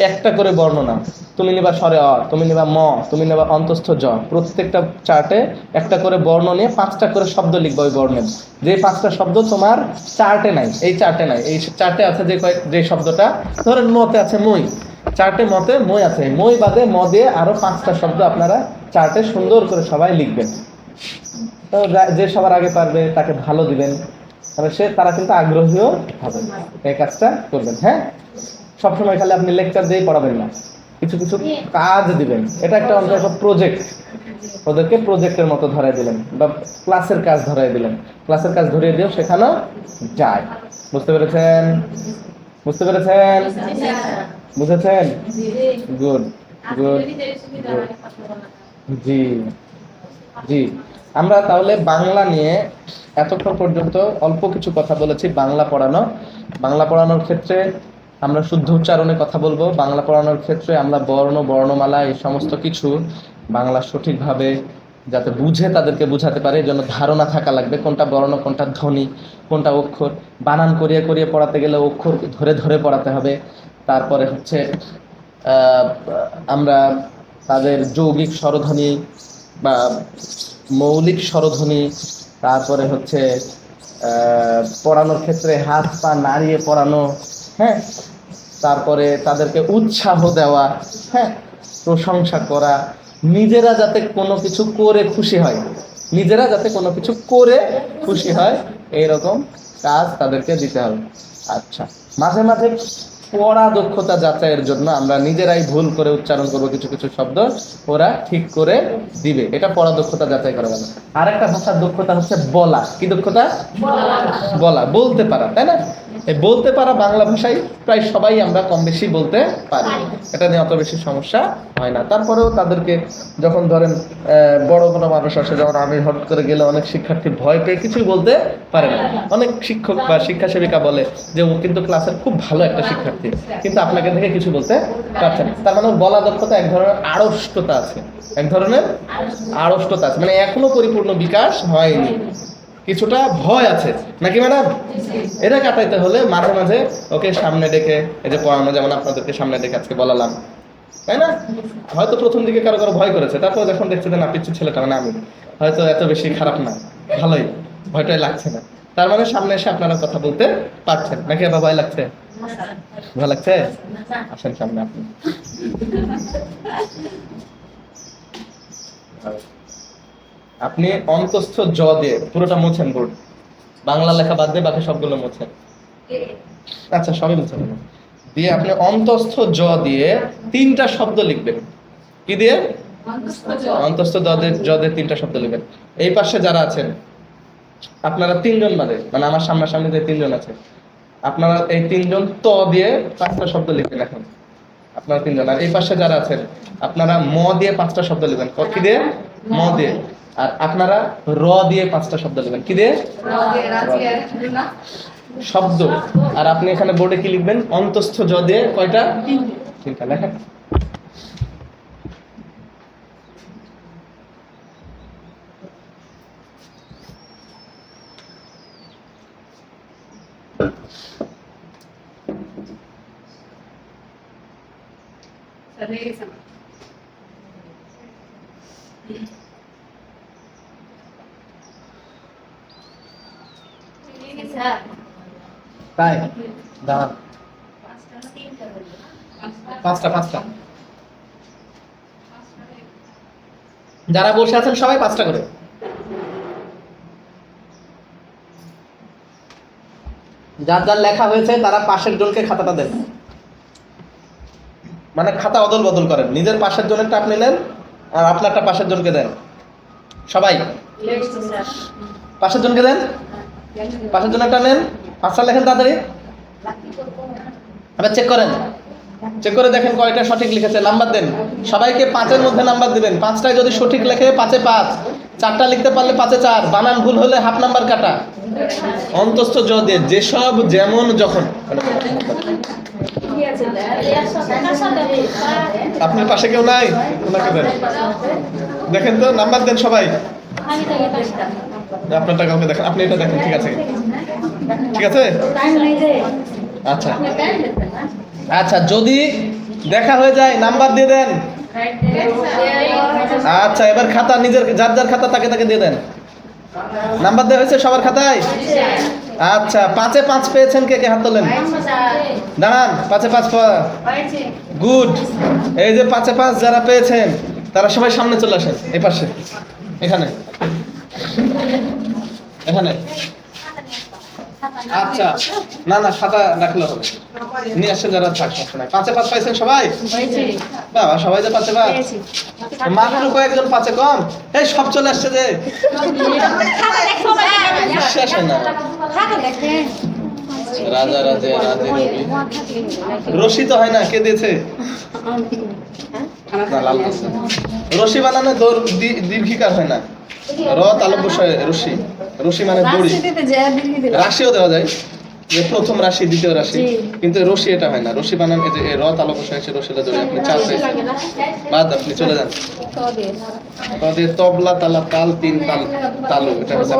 একটা করে বর্ণ নাও, তুমি নিবা স্বরে অ, তুমি নিবা ম, তুমি নিবা অন্তস্থ জ, প্রত্যেকটা চার্টে একটা করে বর্ণ নিয়ে 5টা করে শব্দ লিখবা ওই বর্ণের। যে 5টা শব্দ তোমার চার্টে নাই, এই চার্টে নাই, এই চার্টে আছে যে শব্দটা, ধরেন মতে আছে মই, চার্টে মতে মই আছে, মই বাদে ম দিয়ে আরো 5টা শব্দ আপনারা চার্টে সুন্দর করে সবাই লিখবেন। তো যে সবার আগে পারবে তাকে ভালো দিবেন, তাহলে তারা কিন্তু আগ্রহীও হবে, এই কাজটা করবেন। হ্যাঁ, সবসময় খালি আপনি লেকচার দিয়ে পড়াবেন না, কিছু কিছু কাজ দিবেন। এটা একটা অন্তত প্রজেক্ট, ওদেরকে প্রজেক্টের মতো ধরাই দিলেন, বা ক্লাসের কাজ ধরাই দিলেন, ক্লাসের কাজ ধরিয়ে দিয়েও শেখানো যায়। বুঝতে পেরেছেন? বুঝতে পেরেছেন? বুঝেছেন? Good good. জি জি, আমরা তাহলে বাংলা নিয়ে এতক্ষণ পর্যন্ত অল্প কিছু কথা বলেছি। বাংলা পড়ানো, বাংলা পড়ানোর ক্ষেত্রে আমরা শুদ্ধ উচ্চারণে কথা বলবো। বাংলা পড়ানোর ক্ষেত্রে আমরা বর্ণমালা এই সমস্ত কিছু বাংলা সঠিকভাবে যাতে বুঝে তাদেরকে বুঝাতে পারে, এই জন্য ধারণা থাকা লাগবে কোনটা বর্ণ, কোনটা ধ্বনি, কোনটা অক্ষর। বানান করিয়ে করিয়ে পড়াতে গেলে অক্ষর ধরে ধরে পড়াতে হবে। তারপরে হচ্ছে আমরা তাদের যৌগিক স্বরধ্বনি বা মৌলিক স্বরধ্বনি, তারপরে হচ্ছে পড়ানোর ক্ষেত্রে হাত পা নাড়িয়ে পড়ানো, হ্যাঁ, তারপরে তাদেরকে উৎসাহ দেওয়া, হ্যাঁ, প্রশংসা করা, নিজেরা যাতে কোনো কিছু করে খুশি হয়, নিজেরা যাতে কোনো কিছু করে খুশি হয়, এইরকম কাজ তাদেরকে দিতে হবে। আচ্ছা, মাঝে মাঝে পড়া দক্ষতা যাচাইয়ের জন্য আমরা নিজেরাই ভুল করে উচ্চারণ করবো কিছু কিছু শব্দ, ওরা ঠিক করে দিবে, এটা পড়া দক্ষতা যাচাই করা গেল। আরেকটা ভাষার দক্ষতা হচ্ছে বলা। কি দক্ষতা? বলা, বলতে পারা, তাই না? এই বলতে পারা বাংলা ভাষায় প্রায় সবাই আমরা কম বেশি বলতে পারি, এটা নিয়ে অত বেশি সমস্যা হয় না। তারপরেও তাদেরকে যখন ধরেন বড় কোনো মানুষ আসে, যেমন আমি হঠাৎ করে গেলে অনেক শিক্ষার্থী ভয় পেয়ে কিছুই বলতে পারে না। অনেক শিক্ষক বা শিক্ষা সেবিকা বলে যে ও কিন্তু ক্লাসের খুব ভালো একটা শিক্ষার্থী, কিন্তু আপনাকে দেখে কিছু বলতে পারছে না। তার মানে বলা দক্ষতা এক ধরনের আড়ষ্টতা আছে, এক ধরনের আড়ষ্টতা আছে, মানে এখনো পরিপূর্ণ বিকাশ হয়নি, কিছুটা ভয় আছে, নাকি ম্যাডাম? এটা কাটাইতে হলে মাঝে মাঝে ওকে সামনে ডেকে, এই যে পড়ানো, যেমন আপনাদেরকে সামনে ডেকে আজকে বলালাম, তাই না? হয়তো প্রথম দিকে কারো কারো ভয় করেছে, তারপর যখন দেখছে যে না পিচ্ছি ছেলেটা, মানে আমি হয়তো এত বেশি খারাপ না, ভালোই, ভয়টাই লাগছে না, তার মানে সামনে এসে আপনারা কথা বলতে পারছেন, নাকি আবার ভয় লাগছে? ভয় লাগছে? আসেন সামনে আপনি। আপনি অন্তস্থ জ দিয়ে পুরোটা মোছেন, বোর্ড বাংলা লেখা বাদ দিয়ে বাকি সবগুলো মোছেন। আচ্ছা, সবই মুছেন দিয়ে আপনি অন্তস্থ জ দিয়ে 3টা শব্দ লিখবেন। কি দিয়ে? অন্তস্থ জ দিয়ে 3টা শব্দ লিখবেন। এই পাশে যারা আছেন আপনারা 3জন বাদে, মানে আমার সামনাসামনি যে 3জন আছে, আপনারা এই 3জন ত দিয়ে 5টা শব্দ লিখবেন। এখন আপনারা 3জন, আর এই পাশে যারা আছেন আপনারা ম দিয়ে 5টা শব্দ লিখবেন। কি দিয়ে? ম দিয়ে। আর আপনারা র দিয়ে 5টা শব্দ লিখবেন। কি দিয়ে? শব্দ। আর আপনি এখানে বোর্ডে কি লিখবেন? অন্তস্থ জ দিয়ে কয়টা? 3টা লেখেন। তাই দাঁড়ান। 5টা। যারা বসে আছেন সবাই 5টা করে। যার যার লেখা হয়েছে তারা পাশের জনকে খাতাটা দেন, মানে খাতা অদল বদল করেন। নিজের পাশের জনেরটা আপনি নেন আর আপনারটা পাশের জনকে দেন। সবাই পাশের জনকে দেন, পাশের জনেরটা নেন। 5টা লেখেন তাড়াতাড়ি। আবার চেক করেন, চেক করে দেখেন কয়টা সঠিক লিখেছে, নাম্বার দেন। সবাইকে 5-এর মধ্যে নাম্বার দিবেন। 5টায় যদি সঠিক লেখে 5-এ 5, 4টা লিখতে পারলে 5-এ 4, বানান ভুল হলে হাফ নাম্বার কাটা। অন্তস্থ জ দিয়ে যেসব যেমন যখন। আপনার পাশে কেউ নাই? ওনাকে দেন, দেখেন তো নাম্বার দেন সবাই। আপনারটা কাউকে দেখেন, আপনি এটা দেখেন। ঠিক আছে, ঠিক আছে। আচ্ছা আচ্ছা, যদি দেখা হয়ে যায় নাম্বার দিয়ে দেন। আচ্ছা, এবার খাতা নিজের যার যার খাতা তাকে তাকে দিয়ে দেন। নাম্বার দেওয়া হয়েছে সবার খাতায়? আচ্ছা, 5-এ 5 পেয়েছেন কে কে? হাত তোলেন। দাঁড়ান, 5-এ 5 গুড। এই যে 5-এ 5 যারা পেয়েছেন তারা সবাই সামনে চলে আসেন, এই পাশে, এখানে এখানে। আচ্ছা, না না, খাতা রাখলে হবে, নিয়ে আসেন যারা থাক। 5-এ 5 পাইছেন সবাই? বাবা, সবাই যে 5-এ 5, মাত্র কয়েকজন 5-এ কম। এই সব চলে আসছে যে, বিশ্বাস হয় না। রাজা রাজে রাজে রবি, রশি তো হয় না, কে দিয়েছে? না, লাল করছে। রশি বানানো দীর্ঘিকার হয় না, র তালব্য রশি। রশি মানে দড়ি। রাশিও দেওয়া যায়, যে প্রথম রাশি দ্বিতীয় রাশি, কিন্তু রশি এটা হয় না। রশি বানান এই যে র তালব্য এসে রশিটা ধরে আপনি 4 পেয়েছেন। বাদ, আপনি চলে যান। তাদের তবলা তালা তাল 3 তাল তালু, এটা হচ্ছে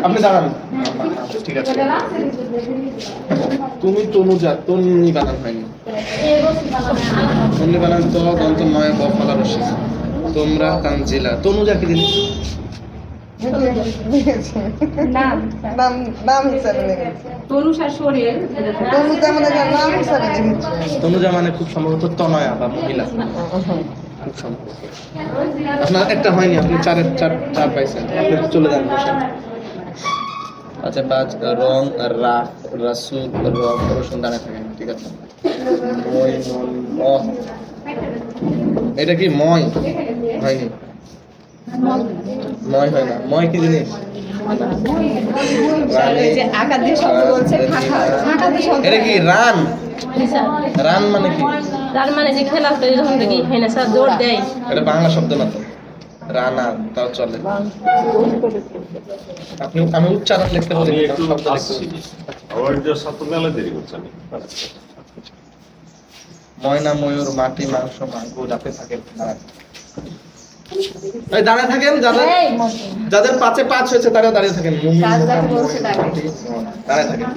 আপনি দাঁড়ান। ঠিক আছে, তুমি তনুজা, তন্নি বানান হয়নি। তন্নি বানান তো দন্ত নয় বফলা রশি। তোমরা তানজিলা, তনুজা কি জিনিস? তনুজা মানে খুব সম্ভবত তনয়া বা মহিলা, খুব সম্ভবত। আপনার একটা হয়নি, আপনি 4-এ 4 পাইছেন। আপনি চলে যান, বসেন। আচ্ছা, 5 রং রাফ রাসুল রং রসুন দাঁড়ায় থাকেন। ঠিক আছে। মই মন এটা কি ময়? হয়নি, ময় হয় না। ময় কি জিনিস? এটা কি রান? রান মানে কি? রান মানে যে খেলা করে যখন দেখি হয় না স্যার, জোর দেয়। এটা বাংলা শব্দ না তো, রানা তাও চলে। আপনি, আমি উচ্চারণ লিখতে বলি, শব্দ লিখতে। ময়না ময়ূর মাটি মাংস মাংস যাতে থাকে। দাঁড়ায় থাকেন, যাদের 5-এ 5 হয়েছে তারা দাঁড়িয়ে থাকেন। দাঁড়ায় থাকেন।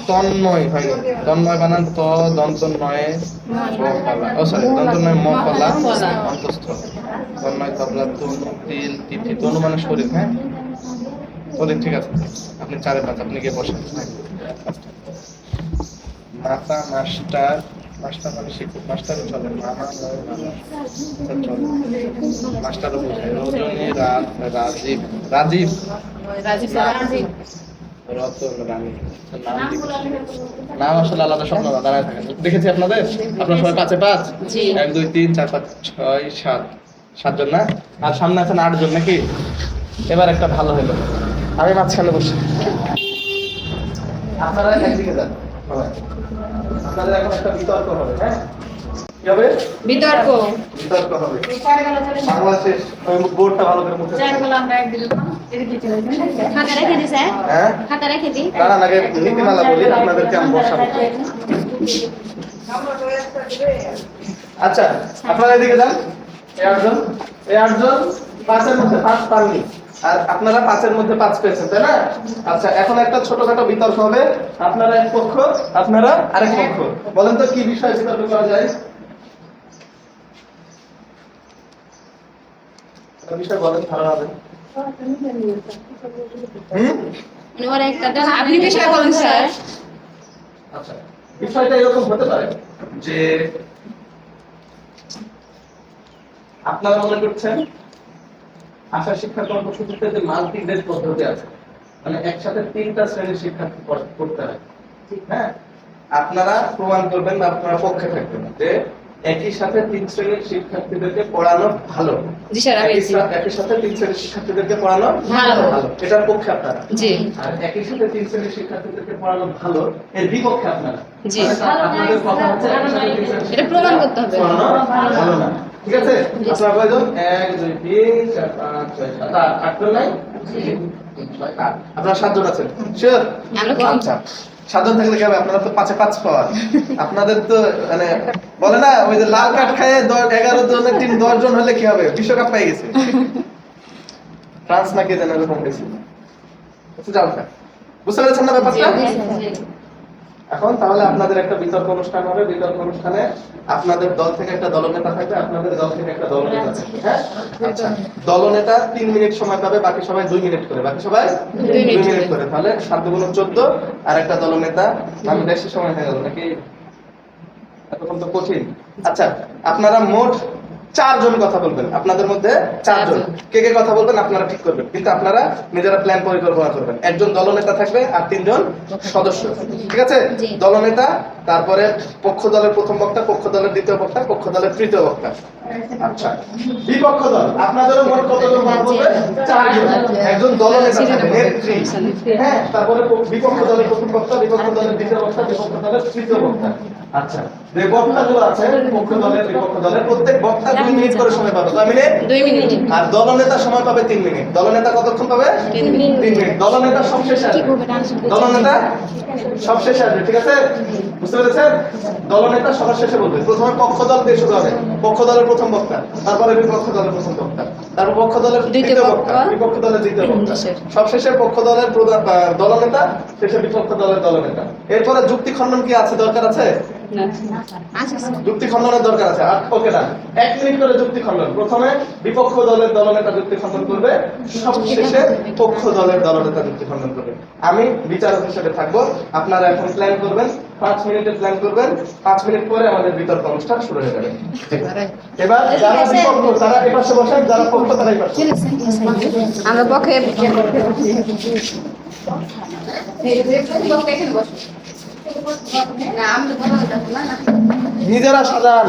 তন্ময় হয়নি, তন্ময় বানান ত দন্ত নয়ে মফলা, ও সরি, দন্ত নয় মফলা অন্তস্থ। তন্ময় তবলা তনু তিল তিথি, তনু মানে শরীর। হ্যাঁ, শরীর। ঠিক আছে, আপনি 4-এ 5, আপনি গিয়ে বসেন। মাতা মাস্টার, মাস্টার মানে শিক্ষক, মাস্টারও চলে। মামা চলে, মাস্টারও বোঝায়। রজনী রাজীব, রাজীব রতন রানী, নাম আসলে আলাদা স্বপ্ন দাঁড়ায় থাকে। দেখেছি আপনাদের, আপনার সবাই 5-এ 5, 1 2 3 4 5 6 7, 7 জন না? আর সামনে আছেন 8 জন নাকি? এবার একটা ভালো হলো, আমি মাঝখানে বসে, আপনারা একদিকে যান। আপনাদের এখন একটা বিতর্ক হবে। হ্যাঁ, কি হবে? বিতর্ক বিতর্ক হবে। বাংলাদেশের ওই বোর্ডটা ভালো করে মুছে খাতা রেখে দিই স্যার, হ্যাঁ খাতা রেখে দিই। দাঁড়ান আগে নীতিমালা বলি, আপনাদেরকে আমি বসাবো। আচ্ছা আপনারা এদিকে যান। এই আটজন 5-এর মধ্যে 5 পাননি, আর আপনারা 5-এর মধ্যে 5 পেয়েছেন, তাই না? আচ্ছা এখন একটা ছোটখাটো বিতর্ক হবে, আপনারা এক পক্ষ, আপনারা আরেক পক্ষ। বলেন তো কি বিষয়ে বিতর্ক করা যায়? একটা বিষয় বলেন, ভালো হবে। ওরা একটা দেন, আপনি বিষয় বলেন স্যার। আচ্ছা বিষয়টা এরকম হতে পারে যে আপনারা মনে করছেন আশা শিক্ষা কর্মসূচিতে যে মাল্টি গ্রেড পদ্ধতি আছে, মানে একসাথে 3টা শ্রেণীর শিক্ষা করতে হয়, হ্যাঁ? আপনারা প্রমাণ করবেন বা আপনারা পক্ষে থাকবেন যে একই সাথে 3 শ্রেণীর শিক্ষার্থীদেরকে পড়ানো ভালো। জি স্যার, আমি একই সাথে 3 শ্রেণীর শিক্ষার্থীদেরকে পড়ানো ভালো। এটার পক্ষে আপনারা। জি। আর একই সাথে 3 শ্রেণীর শিক্ষার্থীদেরকে পড়ানো ভালো এর বিপক্ষে আপনারা। জি। মানে আপনাদের কথা হচ্ছে একই সাথে 3 শ্রেণীর এটা প্রমাণ করতে হবে। পড়ানো ভালো না। ঠিক আছে? আপনারা কয়জন? 1 2 3 4 5 6 7 8 জন নাই? আপনারা 7 জন আছেন। শিওর? আমরা কম। আচ্ছা 7 জন থাকলে কি হবে? আপনারা তো 5-এ 5 পাওয়ার। আপনাদের তো মানে বলে না ওই যে লাল কার্ড খায় 11 জনের টিম 10 জন হলে কি হবে? বিশ্বকাপ পেয়ে গেছে। ফ্রান্স নাকি যেন এরকম হয়েছে। যাও না। বুঝতে পেরেছেন না ব্যাপারটা? এখন তাহলে আপনাদের একটা বিতর্ক অনুষ্ঠান হবে। বিতর্ক অনুষ্ঠানে আপনাদের দল থেকে একটা দলনেতা থাকবে, আপনাদের দল থেকে একটা দলনেতা থাকবে, হ্যাঁ? আচ্ছা দলনেতা 3 মিনিট সময় পাবে, বাকি সবাই 2 মিনিট করে, বাকি সবাই 2 মিনিট করে। তাহলে 7 × 14 আর একটা দলনেতা। আমি বেশি সময় হয়ে গেল নাকি? এতক্ষণ তো কঠিন। আচ্ছা আপনারা মোট 4 জন কথা বলবেন, আপনাদের মধ্যে 4 জন। কে কে কথা বলবেন আপনারা ঠিক করবেন, কিন্তু আপনারা নিজেরা প্ল্যান পরিকল্পনা করবেন। একজন দলনেতা থাকবে আর 3 জন সদস্য, ঠিক আছে? দলনেতা, তারপরে পক্ষ দলের প্রথম বক্তা, পক্ষ দলের দ্বিতীয় বক্তা, পক্ষ দলের তৃতীয় বক্তা। আচ্ছা বিপক্ষ দল আপনাদেরও মোট কতজন কথা বলবে? 4 জন। একজন দলনেতা থাকবে, নেত্রী, হ্যাঁ? তারপরে বিপক্ষ দলের প্রথম বক্তা, বিপক্ষ দলের দ্বিতীয় বক্তা, বিপক্ষ দলের তৃতীয় বক্তা। আচ্ছা যে বক্তাগুলো আছে পক্ষ দলের বিপক্ষ দলের, প্রত্যেক বক্তা 2 মিনিট করে সময় পাবে। কয় মিনিট? 2 মিনিট। আর দলনেতা সময় পাবে 3 মিনিট। দলনেতা কতক্ষণ পাবে? 3 মিনিট। দলনেতা সবশেষে আসবে। দলনেতা সবশেষে আসবে, ঠিক আছে? বুঝতে পেরেছেন? দলনেতা সবার শেষে বলবে। প্রথমে পক্ষ দল দিয়ে শুরু হবে, পক্ষ দলের প্রথম বক্তা, তারপরে বিপক্ষ দলের প্রথম বক্তা, তারপর পক্ষ দলের দ্বিতীয় বক্তা, বিপক্ষ দলের দ্বিতীয় বক্তা, সবশেষে পক্ষ দলের দলনেতা, শেষে বিপক্ষ দলের দলনেতা। এরপরে যুক্তি খণ্ডন কি আছে, দরকার আছে? যুক্তি খণ্ডনের দরকার আছে। ওকে না, 1 মিনিট করে যুক্তি খণ্ডন। প্রথমে বিপক্ষ দলের দলনেতা যুক্তি খণ্ডন করবে, সবশেষে পক্ষ দলের দলনেতা যুক্তি খণ্ডন করবে। আমি বিচারক হিসেবে থাকবো। আপনারা এখন প্ল্যান করবেন, 5 মিনিটে প্ল্যান করবেন। 5 মিনিট পরে আমাদের বিতর্ক অনুষ্ঠান শুরু হয়ে যাবে। এবার যারা বিপক্ষ তারা এই পাশে বসেন, যারা পক্ষ তারা এই পাশে। আমরা পক্ষে নিজেরা সাজান।